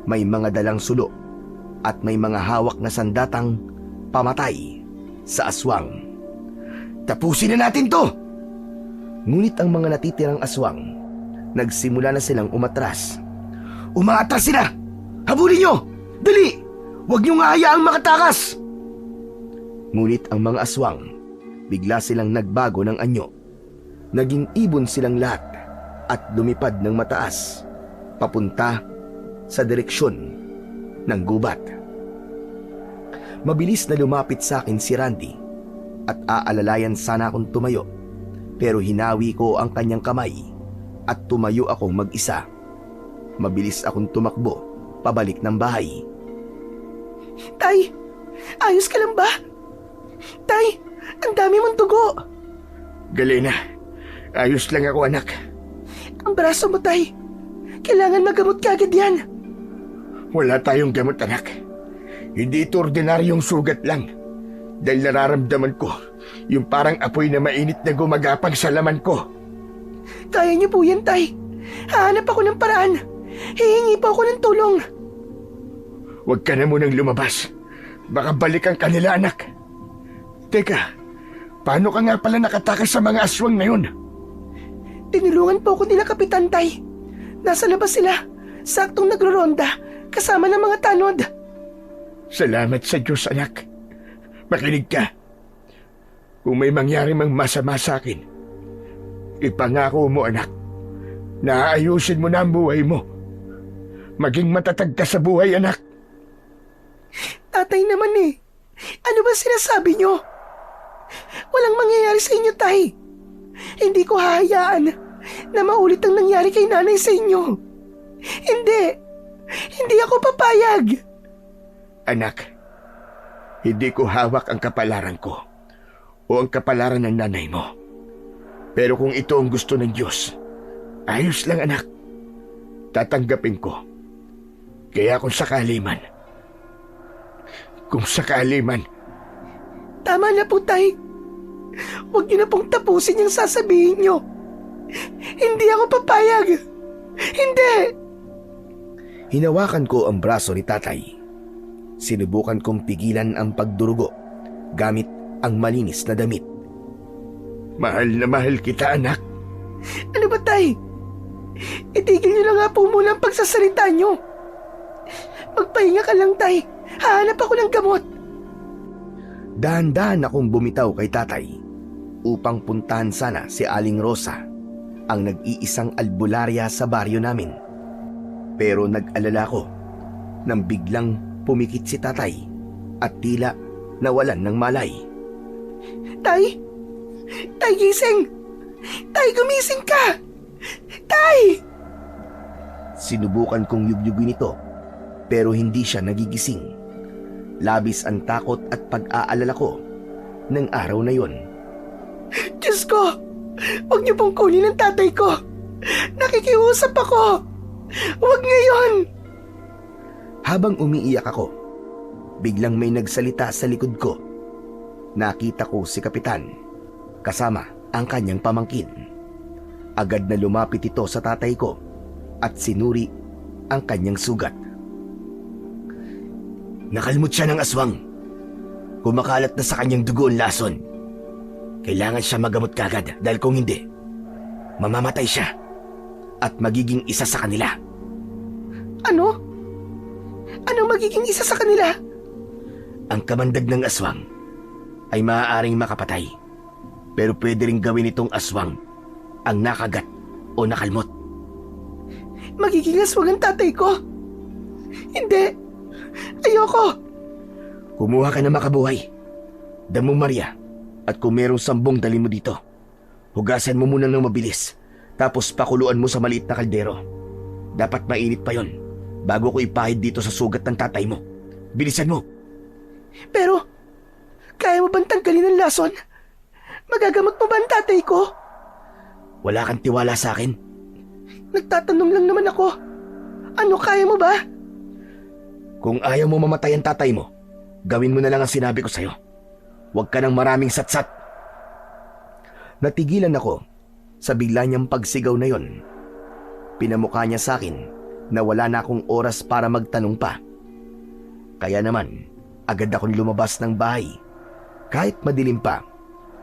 May mga dalang sulo at may mga hawak na sandatang pamatay sa aswang. Tapusin na natin to! Ngunit ang mga natitirang aswang, nagsimula na silang umatras. Umaatras sila! Habulin nyo! Dali! Huwag nyo nga hayaang makatakas! Ngunit ang mga aswang, bigla silang nagbago ng anyo. Naging ibon silang lahat at lumipad ng mataas, papunta sa direksyon ng gubat. Mabilis na lumapit sa akin si Randy at aalalayan sana akong tumayo, pero hinawi ko ang kanyang kamay at tumayo akong mag-isa. Mabilis akong tumakbo pabalik ng bahay. Tay! Ayos ka lang ba? Tay! Ang dami mong dugo! Galena, ayos lang ako anak. Ang braso mo, Tay! Kailangan magamot ka agad yan! Wala tayong gamot anak. Hindi ito ordinaryong sugat lang. Dahil nararamdaman ko yung parang apoy na mainit na gumagapang sa laman ko. Kaya niyo po yan, Tay! Hahanap ako ng paraan! Hihingi po ako ng tulong! Huwag ka na munang lumabas. Baka balikan ka nila anak. Teka, paano ka nga pala nakatakas sa mga aswang na yun? Tinulungan po ako nila Kapitan, Tay. Nasa labas sila, saktong nagroronda, kasama ng mga tanod. Salamat sa Diyos anak. Makinig ka. Kung may mangyari mang masama sa akin, ipangako mo anak, na aayusin mo na ang buhay mo. Maging matatag ka sa buhay anak. Tatay naman eh. Ano ba sinasabi niyo? Walang mangyayari sa inyo, Tay. Hindi ko hahayaan na maulit ang nangyari kay nanay sa inyo. Hindi. Hindi ako papayag. Anak, hindi ko hawak ang kapalaran ko o ang kapalaran ng nanay mo. Pero kung ito ang gusto ng Diyos, ayos lang anak. Tatanggapin ko. Kaya kung sakali man, Tama na po, Tay. Huwag niyo na pong tapusin yung sasabihin niyo. Hindi ako papayag. Hindi! Hinawakan ko ang braso ni tatay. Sinubukan kong pigilan ang pagdurugo gamit ang malinis na damit. mahal na mahal kita anak. Ano ba, Tay? Itigil niyo na nga po muna ang pagsasalita niyo. Magpahinga ka lang, Tay. Hahanap ako ng gamot. Dahan-dahan akong bumitaw kay tatay upang puntahan sana si Aling Rosa, ang nag-iisang albularya sa baryo namin. Pero nag-alala ko nang biglang pumikit si tatay at tila nawalan ng malay. Tay! Tay, gising! Tay, gumising ka! Tay! Sinubukan kong yugyugin ito pero hindi siya nagigising. Labis ang takot at pag-aalala ko ng araw na yon. Diyos ko! Huwag niyo pong kunin ang tatay ko! Nakikiusap ako! Huwag ngayon! Habang umiiyak ako, biglang may nagsalita sa likod ko. Nakita ko si Kapitan, kasama ang kanyang pamangkin. Agad na lumapit ito sa tatay ko at sinuri ang kanyang sugat. Nakalmot siya ng aswang. Kumakalat na sa kanyang dugo ang lason. Kailangan siya magamot kagad dahil kung hindi, mamamatay siya at magiging isa sa kanila. Ano? Anong magiging isa sa kanila? Ang kamandag ng aswang ay maaaring makapatay. Pero pwede rin gawin itong aswang ang nakagat o nakalmot. Magiging aswang ang tatay ko? Hindi. Ayoko. Kumuha ka na makabuhay. Damong Maria, at kung merong sambong dali mo dito, hugasan mo muna ng mabilis, tapos pakuluan mo sa maliit na kaldero. Dapat mainit pa yon bago ko ipahid dito sa sugat ng tatay mo. Bilisan mo. Pero, kaya mo bang tanggalin ang lason? Magagamot mo ba ang tatay ko? Wala kang tiwala sa akin? Nagtatanong lang naman ako. Ano, kaya mo ba? Kung ayaw mo mamatay ang tatay mo, gawin mo na lang ang sinabi ko sa'yo. Huwag ka ng maraming satsat. Natigilan ako sa bigla niyang pagsigaw na yon. Pinamukha niya sa akin na wala na akong oras para magtanong pa. Kaya naman, agad akong lumabas ng bahay. Kahit madilim pa,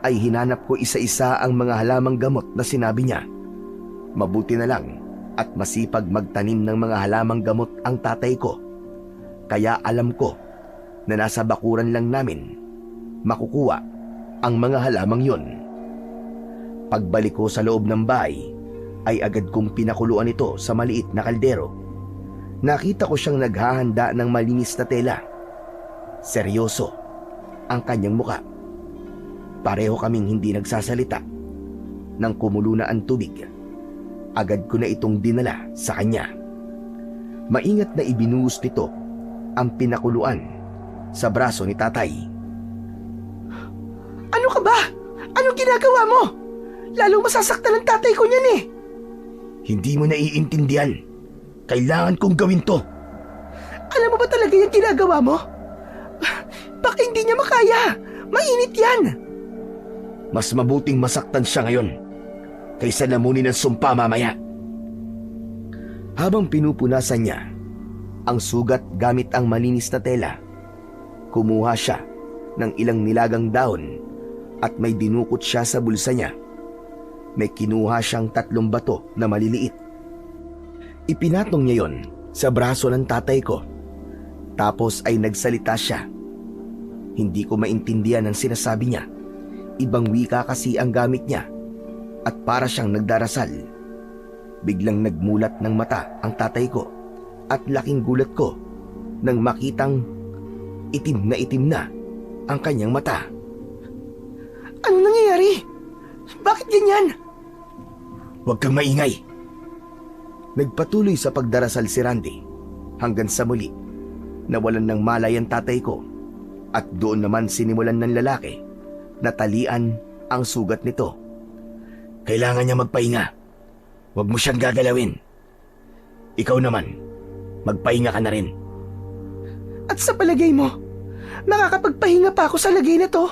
ay hinanap ko isa-isa ang mga halamang gamot na sinabi niya. Mabuti na lang at masipag magtanim ng mga halamang gamot ang tatay ko. Kaya alam ko na nasa bakuran lang namin makukuha ang mga halamang yon. Pagbalik ko sa loob ng bahay, ay agad kong pinakuluan ito sa maliit na kaldero. Nakita ko siyang naghahanda ng malinis na tela. Seryoso ang kanyang muka. Pareho kaming hindi nagsasalita. Nang kumulo na ang tubig, agad ko na itong dinala sa kanya. Maingat na ibinuhos nito ang pinakuluan sa braso ni tatay. Ano ka ba? Anong ginagawa mo? Lalong masasaktan ang tatay ko niyan eh. Hindi mo naiintindihan. Kailangan kong gawin to. Alam mo ba talaga yung ginagawa mo? Baka hindi niya makaya. Mainit yan. Mas mabuting masaktan siya ngayon kaysa lamunin ng sumpa mamaya. Habang pinupunasan niya ang sugat gamit ang malinis na tela, kumuha siya ng ilang nilagang dahon at may dinukot siya sa bulsa niya. May kinuha siyang 3 bato na maliliit. Ipinatong niya yon sa braso ng tatay ko. Tapos ay nagsalita siya. Hindi ko maintindihan ang sinasabi niya. Ibang wika kasi ang gamit niya at para siyang nagdarasal. Biglang nagmulat ng mata ang tatay ko at laking gulat ko nang makitang itim na ang kanyang mata. Ano nangyayari? Bakit ganyan? Huwag kang maingay. Nagpatuloy sa pagdarasal si Randy hanggang sa muli nawalan ng malay ang tatay ko at doon naman sinimulan ng lalaki na talian ang sugat nito. Kailangan niya magpahinga. Huwag mo siyang gagalawin. Ikaw naman, magpahinga ka na rin. At sa palagay mo, makakapagpahinga pa ako sa lagay na to?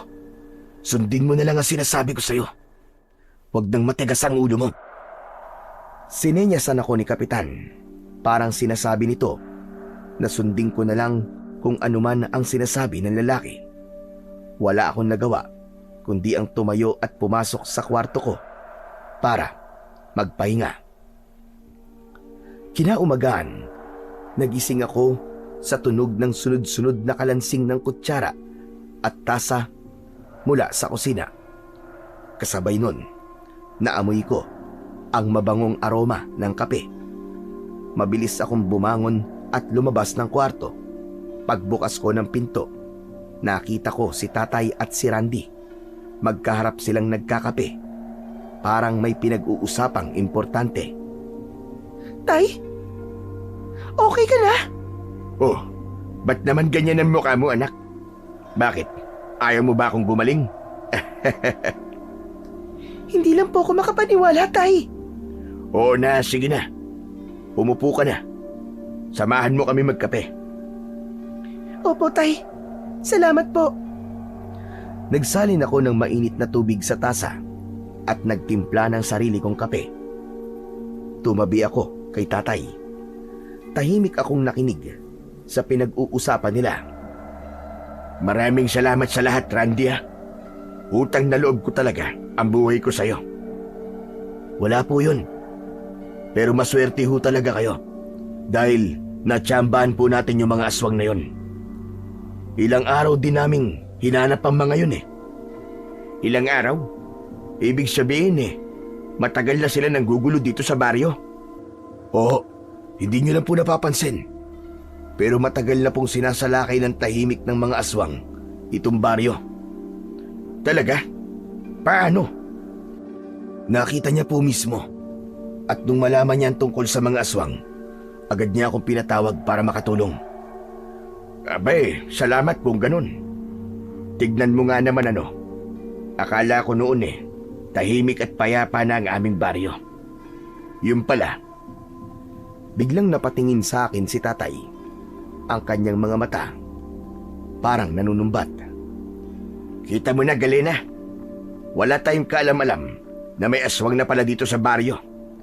Sundin mo na lang ang sinasabi ko sa'yo. Huwag nang matigas ang ulo mo. Sinenyasan ako ni Kapitan. Parang sinasabi nito na sundin ko na lang kung anuman ang sinasabi ng lalaki. Wala akong nagawa kundi ang tumayo at pumasok sa kwarto ko para magpahinga. Kinaumagaan, nagising ako sa tunog ng sunod-sunod na kalansing ng kutsara at tasa mula sa kusina. Kasabay nun, naamoy ko ang mabangong aroma ng kape. Mabilis akong bumangon at lumabas ng kwarto. Pagbukas ko ng pinto, nakita ko si tatay at si Randy. Magkaharap silang nagkakape. Parang may pinag-uusapang importante. Tay? Okay ka na? Oh, ba't naman ganyan ang mukha mo, anak? Bakit? Ayaw mo ba akong gumaling? Hindi lang po ako makapaniwala, Tay. Oo na, sige na. Umupo ka na. Samahan mo kami magkape. Opo, Tay. Salamat po. Nagsalin ako ng mainit na tubig sa tasa at nagtimpla ng sarili kong kape. Tumabi ako kay tatay. Tahimik akong nakinig sa pinag-uusapan nila. Maraming salamat sa lahat, Randy. Utang na loob ko talaga ang buhay ko sa'yo. Wala po yun. Pero maswerte ho talaga kayo. Dahil natsambahan po natin yung mga aswang na yun. Ilang araw din naming hinanap ang mga yun eh. Ilang araw? Ibig sabihin matagal na sila nanggugulo dito sa baryo. Oo, hindi nyo lang po napapansin. Pero matagal na pong sinasalakay ng tahimik ng mga aswang itong baryo. Talaga? Paano? Nakita niya po mismo. At nung malaman niya tungkol sa mga aswang, agad niya akong pinatawag para makatulong. Abay, salamat kung ganun. Tignan mo nga naman Akala ko noon tahimik at payapa na ang aming baryo. Yung pala. Biglang napatingin sa akin si tatay. Ang kanyang mga mata parang nanunumbat. Kita mo na, Galena. Wala tayong kaalam-alam na may aswang na pala dito sa baryo.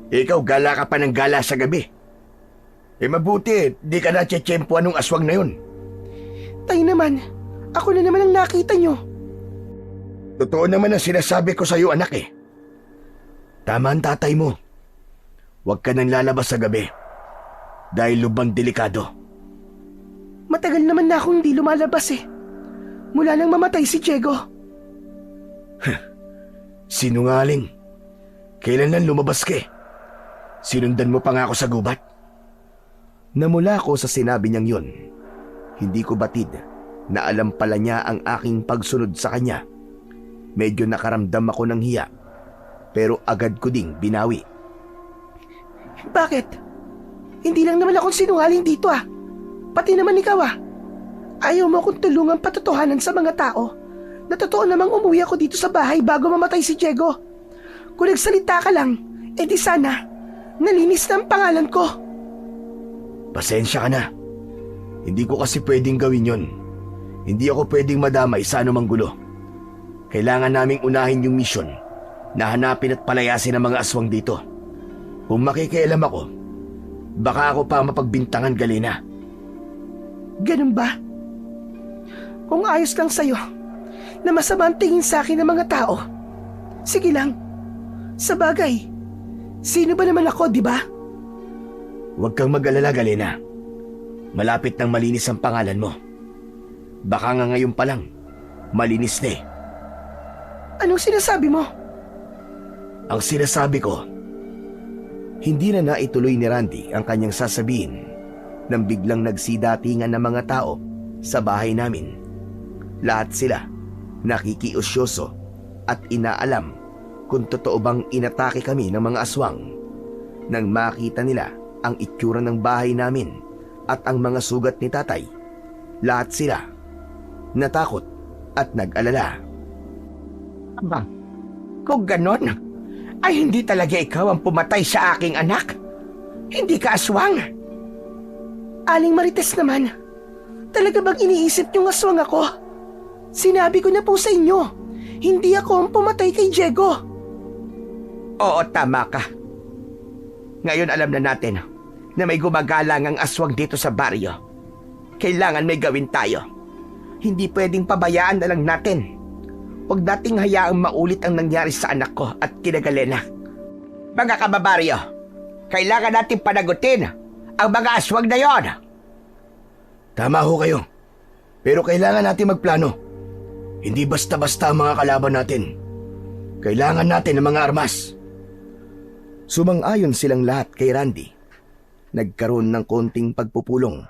Ikaw gala ka pa ng gala sa gabi. Mabuti, di ka na tsetsempuan ng aswang na yun. Tay naman, ako na naman ang nakita nyo. Totoo naman ang sinasabi ko sa'yo, anak Tama ang tatay mo. Huwag ka nang lalabas sa gabi. Dahil lubang delikado. Matagal naman na akong hindi lumalabas Mula nang mamatay si Diego. Sinungaling. Kailan lang lumabas ka Sinundan mo pa nga ako sa gubat. Namula ako sa sinabi niyang yun. Hindi ko batid na alam pala niya ang aking pagsunod sa kanya. Medyo nakaramdam ako ng hiya. Pero agad ko ding binawi. Bakit? Hindi lang naman akong sinungaling dito Pati naman ikaw Ayaw mo akong tulungan patotohanan sa mga tao na totoo namang umuwi ako dito sa bahay bago mamatay si Diego. Kung nagsalita ka lang, di sana, nalinis na ang pangalan ko. Pasensya ka na. Hindi ko kasi pwedeng gawin yon. Hindi ako pwedeng madamay sa anumang gulo. Kailangan naming unahin yung misyon na hanapin at palayasin ang mga aswang dito. Kung makikialam ako, baka ako pa mapagbintangan, Galena. Ganun ba? Kung ayos lang sa'yo na masama ang tingin sa akin ng mga tao, sige lang. Sa bagay, sino ba naman ako, di ba? Huwag kang mag-alala, Galena. Malapit nang malinis ang pangalan mo. Baka nga ngayon pa lang, malinis na Anong sinasabi mo? Ang sinasabi ko, hindi na naituloy ni Randy ang kanyang sasabihin nang biglang nagsidatingan ng mga tao sa bahay namin. Lahat sila nakikiusyoso at inaalam kung totoo bang inatake kami ng mga aswang. Nang makita nila ang itsura ng bahay namin at ang mga sugat ni tatay, lahat sila natakot at nag-alala. Aba, kung ganon, ay hindi talaga ikaw ang pumatay sa aking anak. Hindi ka aswang. Aling Marites naman, talaga bang iniisip niyong aswang ako? Sinabi ko na po sa inyo, hindi ako ang pumatay kay Diego. Oo, tama ka. Ngayon alam na natin na may gumagalang ang aswang dito sa baryo. Kailangan may gawin tayo. Hindi pwedeng pabayaan na lang natin. Huwag nating hayaang maulit ang nangyari sa anak ko at kina Galena. Mga kababaryo, kailangan nating panagutin ang mga aswang na yon. Tama ho kayo. Pero kailangan natin magplano. Hindi basta-basta ang mga kalaban natin. Kailangan natin ng mga armas. Sumang-ayon silang lahat kay Randy. Nagkaroon ng konting pagpupulong.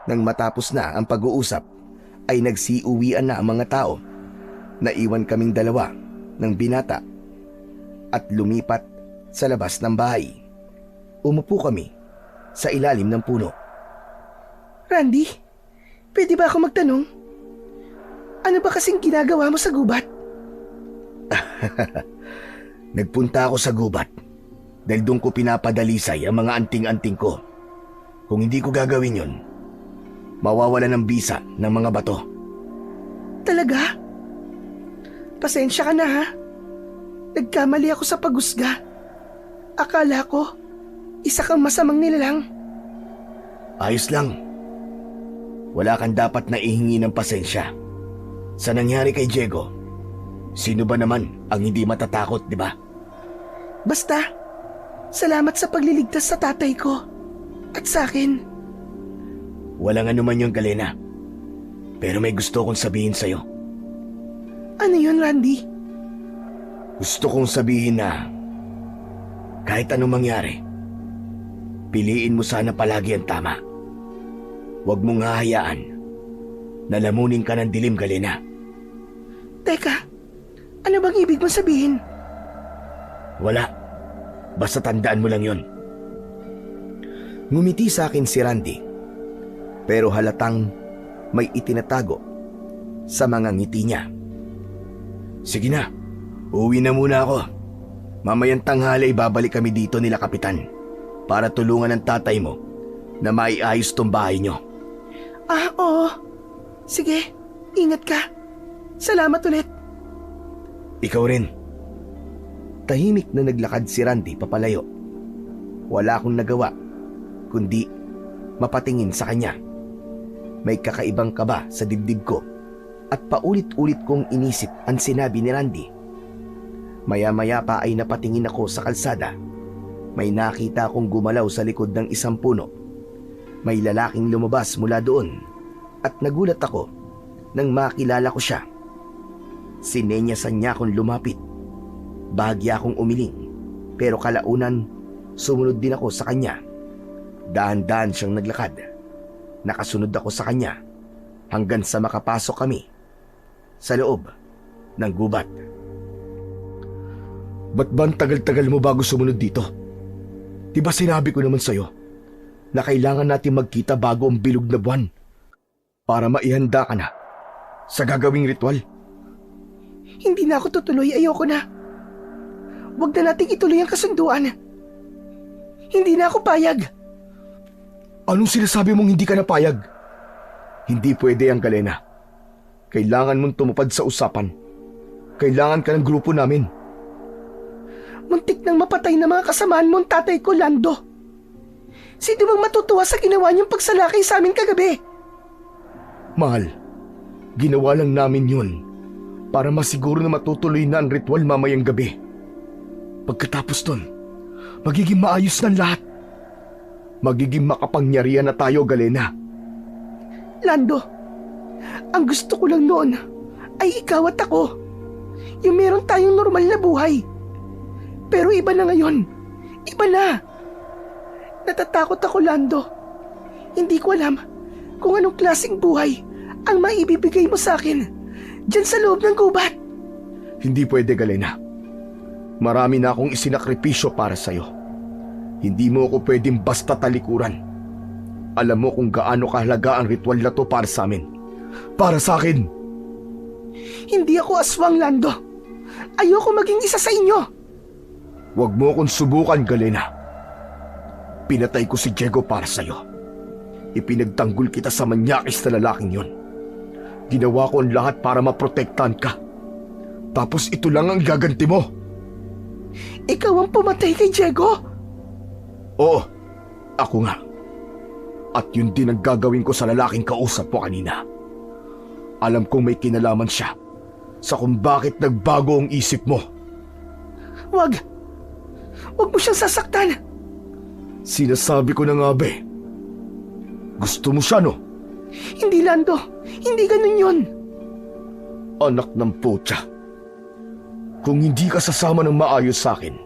Nang matapos na ang pag-uusap, ay nagsiuwian na ang mga tao. Naiwan kaming dalawa ng binata at lumipat sa labas ng bahay. Umupo kami sa ilalim ng puno. Randy, pwede ba ako magtanong? Ano ba kasing ginagawa mo sa gubat? Nagpunta ako sa gubat dahil doon ko pinapadalisay ang mga anting-anting ko. Kung hindi ko gagawin yon, mawawala ng bisa ng mga bato. Talaga? Pasensya ka na Nagkamali ako sa paghusga. Akala ko, Isa kang masamang nilalang. Ayos lang. Wala kang dapat na ihingi ng pasensya. Sa nangyari kay Diego, sino ba naman ang hindi matatakot, di ba? Basta, salamat sa pagliligtas sa tatay ko. At sa akin. Walang anuman yung Galena. Pero may gusto kong sabihin sa'yo. Ano yun, Randy? Gusto kong sabihin na kahit anong mangyari, piliin mo sana palagi ang tama. Huwag mong hahayaan na lamunin ka ng dilim, Galena. Teka, ano bang ibig mong sabihin? Wala. Basta tandaan mo lang yon. Ngumiti sa akin si Randy, pero halatang may itinatago sa mga ngiti niya. Sige na, uwi na muna ako. Mamayang tanghali babalik kami dito nila Kapitan para tulungan ng tatay mo na maiayos tong bahay nyo. Oo. Sige, ingat ka. Salamat ulit. Ikaw rin. Tahimik na naglakad si Randy papalayo. Wala akong nagawa kundi mapatingin sa kanya. May kakaibang kaba sa dibdib ko at paulit-ulit kong inisip ang sinabi ni Randy. Maya-maya pa ay napatingin ako sa kalsada. May nakita akong gumalaw sa likod ng isang puno. May lalaking lumabas mula doon at nagulat ako nang makilala ko siya. Sinenyasan niya akong lumapit. Bahagya akong umiling, pero kalaunan sumunod din ako sa kanya. Dahan-dahan siyang naglakad. Nakasunod ako sa kanya hanggang sa makapasok kami sa loob ng gubat. Ba't ba ang tagal-tagal mo bago sumunod dito? Diba sinabi ko naman sa'yo na kailangan natin magkita bago ang bilog na buwan para maihanda ka na sa gagawing ritual? Hindi na ako tutuloy, ayoko na. Huwag na nating ituloy ang kasunduan. Hindi na ako payag. Anong sinasabi mong hindi ka napayag? Hindi pwede ang Galena. Kailangan mong tumupad sa usapan. Kailangan ka ng grupo namin. Muntik nang mapatay na mga kasamaan mo ang tatay ko, Lando. Sino bang matutuwa sa ginawa niyong pagsalakay sa amin kagabi? Mahal, ginawa lang namin yun para masiguro na matutuloy na ang ritual mamayang gabi. Pagkatapos nun, magiging maayos ng lahat. Magiging makapangyarihan na tayo, Galena. Lando, ang gusto ko lang noon ay ikaw at ako. Yung meron tayong normal na buhay. Pero iba na ngayon. Iba na. Natatakot ako, Lando. Hindi ko alam kung anong klaseng buhay ang maibibigay mo sa akin dyan sa loob ng gubat. Hindi pwede, Galena. Marami na akong isinakripisyo para sa'yo. Hindi mo ako pwedeng basta talikuran. Alam mo kung gaano kahalaga ang ritual na to para sa amin. Para sa akin. Hindi ako aswang, Lando. Ayoko maging isa sa inyo. Huwag mo akong subukan, Galena. Pinatay ko si Diego para sa'yo. Ipinagtanggol kita sa manyakis na lalaking yon. Ginawa ko ang lahat para maprotektahan ka. Tapos ito lang ang gaganti mo. Ikaw ang pumatay kay Diego? Oo, ako nga. At yun din ang gagawin ko sa lalaking kausap mo kanina. Alam kong may kinalaman siya sa kung bakit nagbago ang isip mo. Wag mo siyang sasaktan. Sinasabi ko na nga, be. Gusto mo siya, no? Hindi, Lando. Hindi ganun yun. Anak ng putya. Kung hindi ka sasama ng maayos sa akin,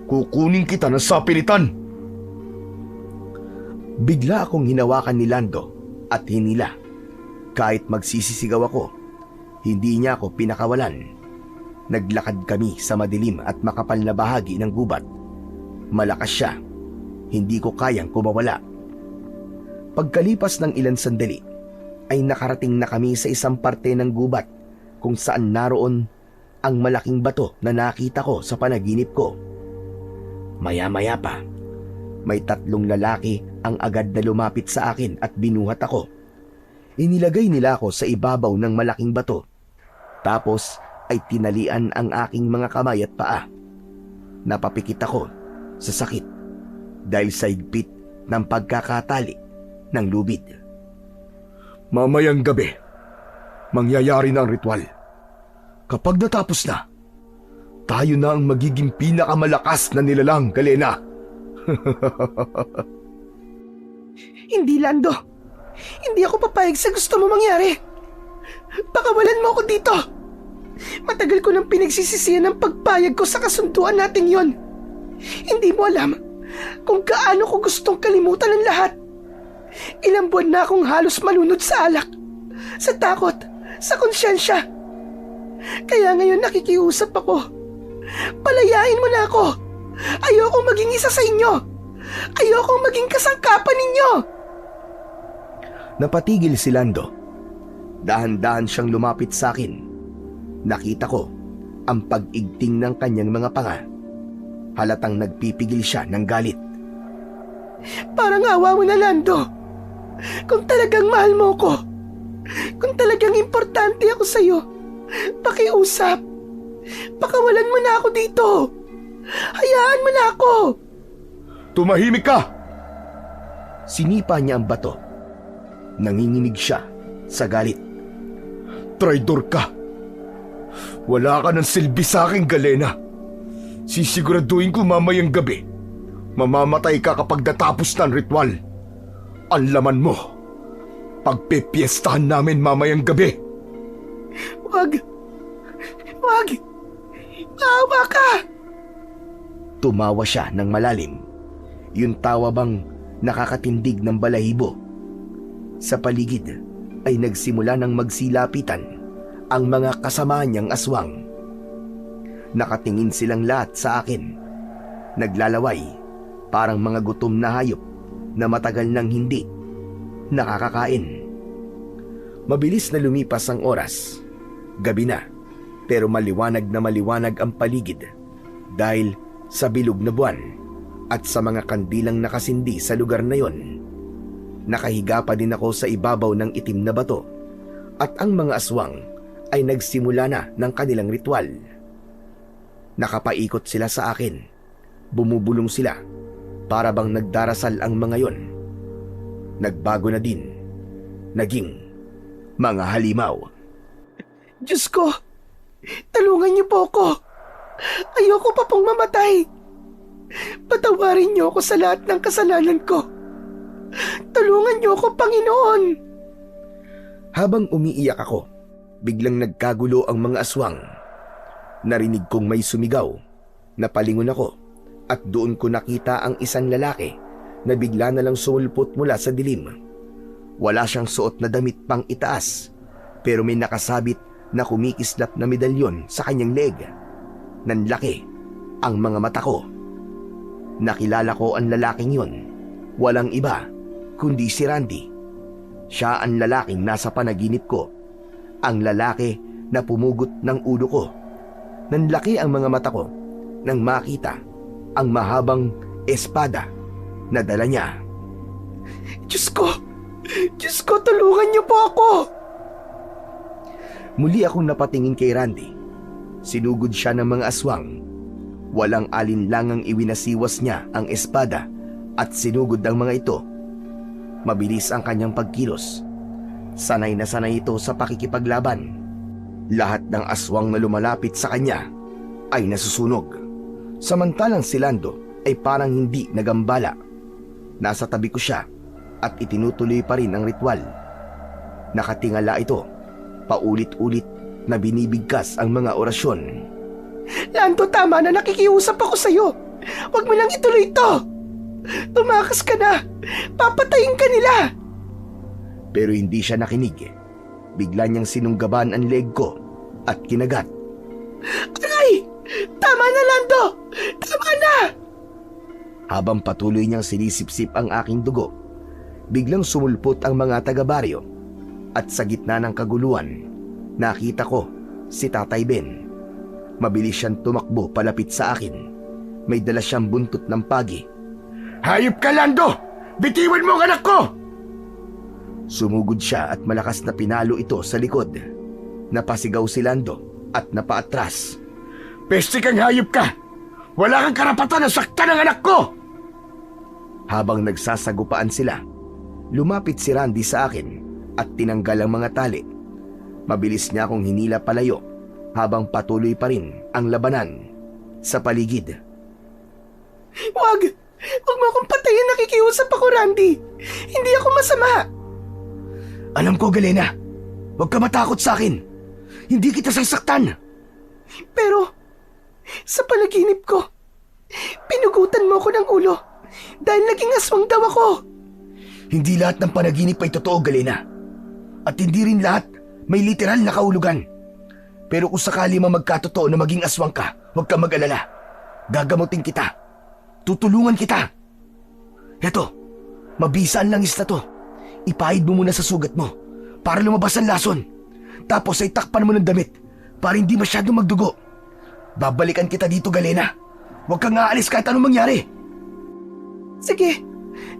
kukunin kita ng sapilitan. Bigla akong hinawakan ni Lando at hinila. Kahit magsisisigaw ako, hindi niya ako pinakawalan. Naglakad kami sa madilim at makapal na bahagi ng gubat. Malakas siya. Hindi ko kayang kumawala. Pagkalipas ng ilang sandali, ay nakarating na kami sa isang parte ng gubat kung saan naroon ang malaking bato na nakita ko sa panaginip ko. Maya-maya pa, may 3 lalaki ang agad na lumapit sa akin at binuhat ako. Inilagay nila ako sa ibabaw ng malaking bato. Tapos ay tinalian ang aking mga kamay at paa. Napapikit ako sa sakit. dahil sa higpit ng pagkakatali ng lubid. Mamayang gabi, mangyayari na ang ritual. Kapag natapos na, tayo na ang magiging pinakamalakas na nilalang, Galena. Hindi, Lando. Hindi ako papayag sa gusto mo mangyari. Pakawalan mo ako dito. Matagal ko nang pinagsisisihan ang pagpayag ko sa kasunduan nating yon. Hindi mo alam kung gaano ko gustong kalimutan ang lahat. Ilang buwan na akong halos malunod sa alak, sa takot, sa konsyensya. Kaya ngayon nakikiusap ako. Palayain mo na ako. Ayokong maging isa sa inyo. Ayokong maging kasangkapan ninyo. Napatigil si Lando. Dahan-dahan siyang lumapit sa akin. Nakita ko ang pag-igting ng kanyang mga panga. Halatang nagpipigil siya ng galit. Parang awa mo na, Lando. Kung talagang mahal mo ko, kung talagang importante ako sa'yo, pakiusap. Pakawalan mo na ako dito. Hayaan mo na ako. Tumahimik ka! Sinipa niya ang bato. Nanginginig siya sa galit. Traidor ka! Wala ka ng silbi sa akin, Galena. Sisiguraduhin ko mamayang gabi. Mamamatay ka kapag natapos na ang ritual. Ang laman mo, pagpipiestahan namin mamayang gabi. Wag. Wag. Maawa ka. Tumawa siya ng malalim. Yung tawa bang nakakatindig ng balahibo. Sa paligid ay nagsimula ng magsilapitan ang mga kasama niyang aswang. Nakatingin silang lahat sa akin. Naglalaway, parang mga gutom na hayop na matagal nang hindi nakakakain. Mabilis na lumipas ang oras. Gabi na, pero maliwanag na maliwanag ang paligid dahil sa bilog na buwan at sa mga kandilang nakasindi sa lugar na yon. Nakahiga pa din ako sa ibabaw ng itim na bato at ang mga aswang ay nagsimula na ng kanilang ritual. Nakapaikot sila sa akin. Bumubulong sila para bang nagdarasal ang mga yon. Nagbago na din. Naging mga halimaw. Diyos ko, tulungan niyo po ako. Ayoko pa pong mamatay. Patawarin niyo ako sa lahat ng kasalanan ko. Tulungan niyo ako, Panginoon. Habang umiiyak ako, biglang nagkagulo ang mga aswang. Narinig kong may sumigaw. Napalingon ako at doon ko nakita ang isang lalaki na bigla na lang sumulpot mula sa dilim. Wala siyang suot na damit pang itaas, pero may nakasabit na kumikislap na medalyon sa kanyang leg. Nanlaki ang mga mata ko. Nakilala ko ang lalaking yon. Walang iba kundi si Randy. Siya ang lalaking nasa panaginip ko. Ang lalaki na pumugot ng ulo ko. Nanlaki ang mga mata ko nang makita ang mahabang espada na dala niya. Diyos ko, tulungan niyo po ako. Muli akong napatingin kay Randy. Sinugod siya ng mga aswang. Walang alinlangang iwinasiwas niya ang espada at sinugod ang mga ito. Mabilis ang kanyang pagkilos. Sanay na sanay ito sa pakikipaglaban. Lahat ng aswang na lumalapit sa kanya ay nasusunog. Samantalang si Lando ay parang hindi nagambala. Nasa tabi ko siya at itinutuloy pa rin ang ritual. Nakatingala ito. Paulit-ulit na binibigkas ang mga orasyon. Lando, tama na, nakikiusap ako sa'yo. Huwag mo lang ituloy ito. Tumakas ka na. Papatayin ka nila. Pero hindi siya nakinig. Bigla niyang sinunggaban ang leg ko at kinagat. Aray! Tama na, Lando! Tama na! Habang patuloy niyang sinisipsip ang aking dugo, biglang sumulpot ang mga taga-baryo at sa gitna ng kaguluhan, nakita ko si Tatay Ben. Mabilis siyang tumakbo palapit sa akin. May dala siyang buntot ng pagi. Hayop ka, Lando! Bitiwan mo ang anak ko! Sumugod siya at malakas na pinalo ito sa likod. Napasigaw si Lando at napaatras. Peste kang hayop ka! Wala kang karapatan na saktan ang anak ko! Habang nagsasagupaan sila, lumapit si Randy sa akin at tinanggal ang mga tali. Mabilis niya akong hinila palayo habang patuloy pa rin ang labanan sa paligid. Wag! Huwag mo akong patayin, nakikiusap ako, Randy. Hindi ako masama. Alam ko, Galena. Huwag ka matakot sa akin. Hindi kita sasaktan. Pero, sa panaginip ko, pinugutan mo ako ng ulo dahil naging aswang daw ako. Hindi lahat ng panaginip ay totoo, Galena. At hindi rin lahat may literal na kahulugan. Pero kung sakali man magkatotoo na maging aswang ka, huwag ka mag-alala. Gagamutin kita. Tutulungan kita. Eto, mabisa ang langis na to. Ipahid mo muna sa sugat mo para lumabas ang lason. Tapos ay takpan mo ng damit para hindi masyadong magdugo. Babalikan kita dito, Galena. Huwag kang aalis kahit anong mangyari. Sige,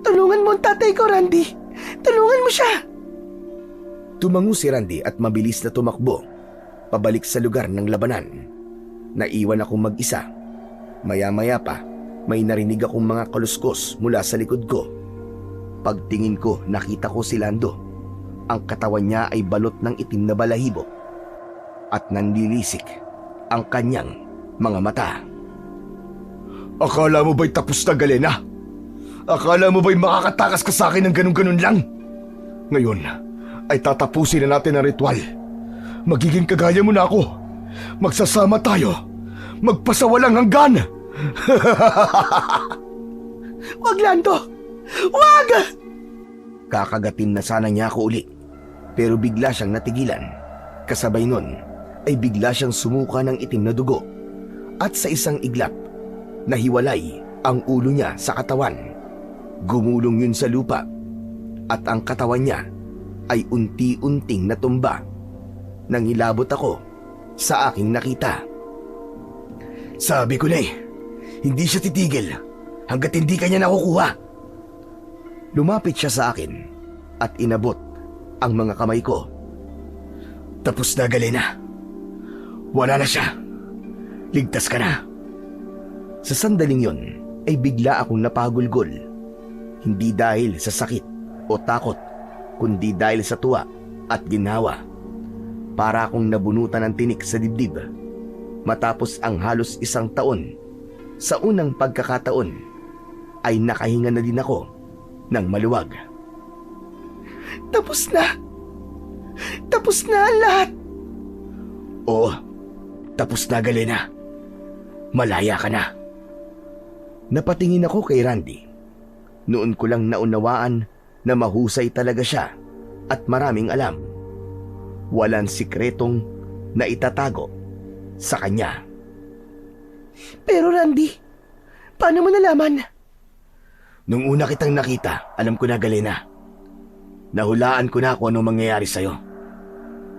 tulungan mo ang tatay ko, Randy. Tulungan mo siya. Tumango si Randy at mabilis na tumakbo pabalik sa lugar ng labanan. Naiwan akong mag-isa. Maya-maya pa, may narinig akong mga kaluskos mula sa likod ko. Pagtingin ko, nakita ko si Lando. Ang katawan niya ay balot ng itim na balahibo at nanlilisik ang kanyang mga mata. Akala mo ba'y tapos na, Galena? Akala mo ba'y makakatakas ka sa akin ng ganun-ganun lang? Ngayon ay tatapusin na natin ang ritual. Magiging kagaya mo na ako. Magsasama tayo. Magpasawalang hanggan. Wag, Lando! Wag! Kakagatin na sana niya ako uli, pero bigla siyang natigilan. Kasabay nun ay bigla siyang sumuka ng itim na dugo at sa isang iglap, nahiwalay ang ulo niya sa katawan. Gumulong yun sa lupa at ang katawan niya ay unti-unting natumba. Nang hilabot ako sa aking nakita. Sabi ko na hindi siya titigil hanggat hindi kanya nakukuha. Lumapit siya sa akin at inabot ang mga kamay ko. Tapos na, Galena. Wala na siya. Ligtas ka na. Sa sandaling yon ay bigla akong napagulgol. Hindi dahil sa sakit o takot, kundi dahil sa tuwa at ginhawa. Para akong nabunutan ng tinik sa dibdib. Matapos ang halos 1 taon, sa unang pagkakataon ay nakahinga na din ako ng maluwag. Tapos na. Tapos na ang lahat. Oo, tapos na, Galena. Malaya ka na. Napatingin ako kay Randy. Noon ko lang naunawaan na mahusay talaga siya at maraming alam. Walang sikretong na itatago sa kanya. Pero Randy, paano mo nalaman? Nung una kitang nakita, alam ko na, Galena. Nahulaan ko na kung ano mangyayari sa'yo.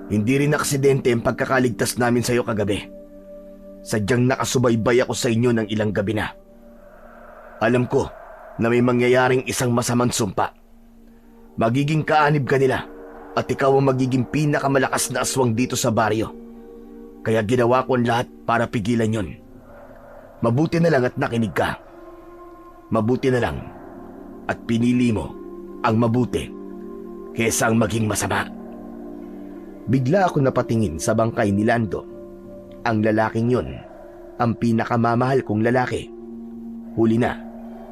Hindi rin aksidente ang pagkakaligtas namin sa'yo kagabi. Sadyang nakasubaybay ako sa inyo ng ilang gabi na. Alam ko na may mangyayaring isang masamang sumpa. Magiging kaanib ka nila at ikaw ang magiging pinakamalakas na aswang dito sa baryo. Kaya ginawa ko ang lahat para pigilan yon. Mabuti na lang at nakinig ka. Mabuti na lang at pinili mo ang mabuti kesa ang maging masama. Bigla ako napatingin sa bangkay ni Lando. Ang lalaking yon, ang pinakamamahal kong lalaki. Huli na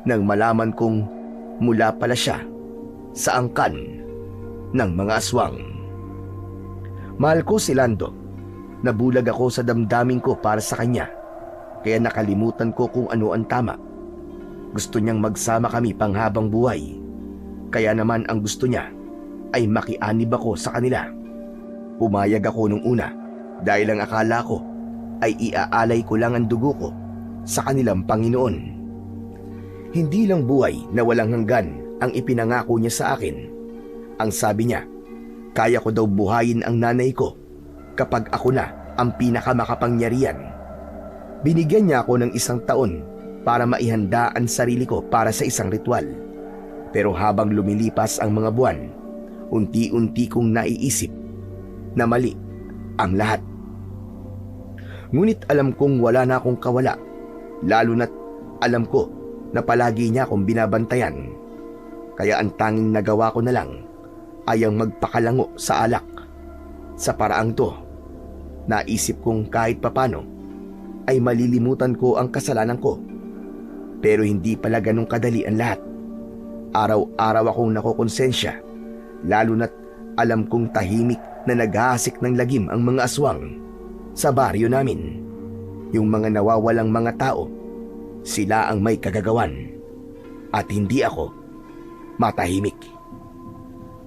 nang malaman kong mula pala siya sa angkan ng mga aswang. Mahal ko si Lando. Nabulag ako sa damdamin ko para sa kanya. Kaya nakalimutan ko kung ano ang tama. Gusto niyang magsama kami panghabang buhay. Kaya naman ang gusto niya ay makianib ako sa kanila. Pumayag ako nung una dahil ang akala ko ay iaalay ko lang ang dugo ko sa kanilang Panginoon. Hindi lang buhay na walang hanggan ang ipinangako niya sa akin. Ang sabi niya, kaya ko daw buhayin ang nanay ko kapag ako na ang pinakamakapangyarihan. Binigyan niya ako ng 1 taon para maihanda ang sarili ko para sa isang ritual. Pero habang lumilipas ang mga buwan, unti-unti kong naiisip na mali ang lahat. Ngunit alam kong wala na akong kawala, lalo na't alam ko na palagi niya akong binabantayan. Kaya ang tanging nagawa ko na lang ay ang magpakalango sa alak. Sa paraang to, naisip kong kahit papano ay malilimutan ko ang kasalanan ko. Pero hindi pala ganun kadali ang lahat. Araw-araw akong nakokonsensya, lalo na't alam kong tahimik na naghahasik ng lagim ang mga aswang sa baryo namin. Yung mga nawawalang mga tao, sila ang may kagagawan at hindi ako matahimik.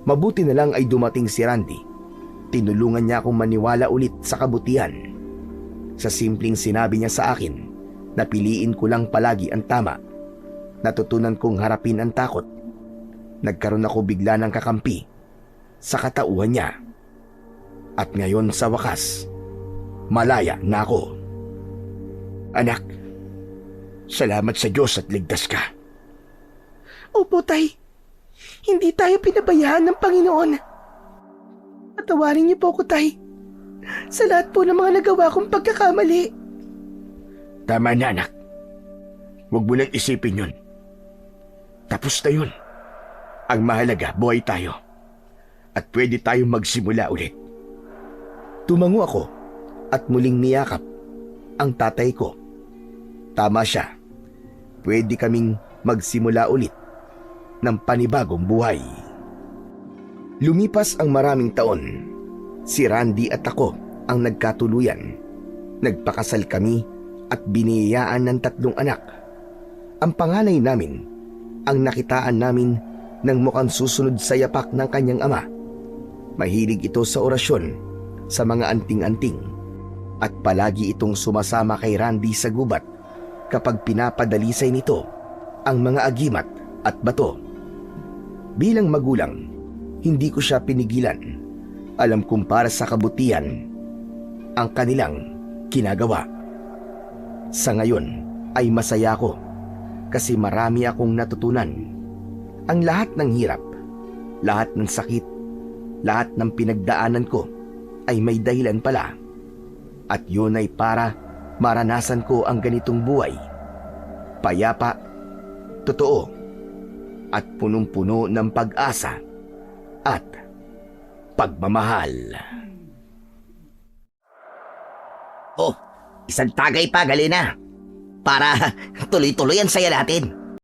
Mabuti na lang ay dumating si Randy. Tinulungan niya akong maniwala ulit sa kabutihan. Sa simpleng sinabi niya sa akin na piliin ko lang palagi ang tama, natutunan kong harapin ang takot. Nagkaroon ako bigla ng kakampi sa katauhan niya. At ngayon sa wakas, malaya na ako. Anak, salamat sa Diyos at ligtas ka. Opo, Tay. Hindi tayo pinabayaan ng Panginoon. Patawarin niyo po ako, Tay. Sa lahat po ng mga nagawa kong pagkakamali. Tama na, anak. Huwag mo nang isipin yun. Tapos na yun. Ang mahalaga, buhay tayo. At pwede tayong magsimula ulit. Tumango ako at muling niyakap ang tatay ko. Tama siya. Pwede kaming magsimula ulit ng panibagong buhay. Lumipas ang maraming taon. Si Randy at ako ang nagkatuluyan. Nagpakasal kami at biniyayaan ng 3 anak. Ang panganay namin ang nakitaan namin ng mukhang susunod sa yapak ng kanyang ama. Mahilig ito sa orasyon, sa mga anting-anting, at palagi itong sumasama kay Randy sa gubat kapag pinapadalisay nito ang mga agimat at bato. Bilang magulang, hindi ko siya pinigilan. Alam kong para sa kabutihan ang kanilang ginagawa. Sa ngayon ay masaya ko kasi marami akong natutunan. Ang lahat ng hirap, lahat ng sakit, lahat ng pinagdaanan ko ay may dahilan pala. At yun ay para maranasan ko ang ganitong buhay. Payapa, totoo, at punong-puno ng pag-asa at pagmamahal. Oh, isang tagay pa, Galina. Para tuloy-tuloy ang saya natin.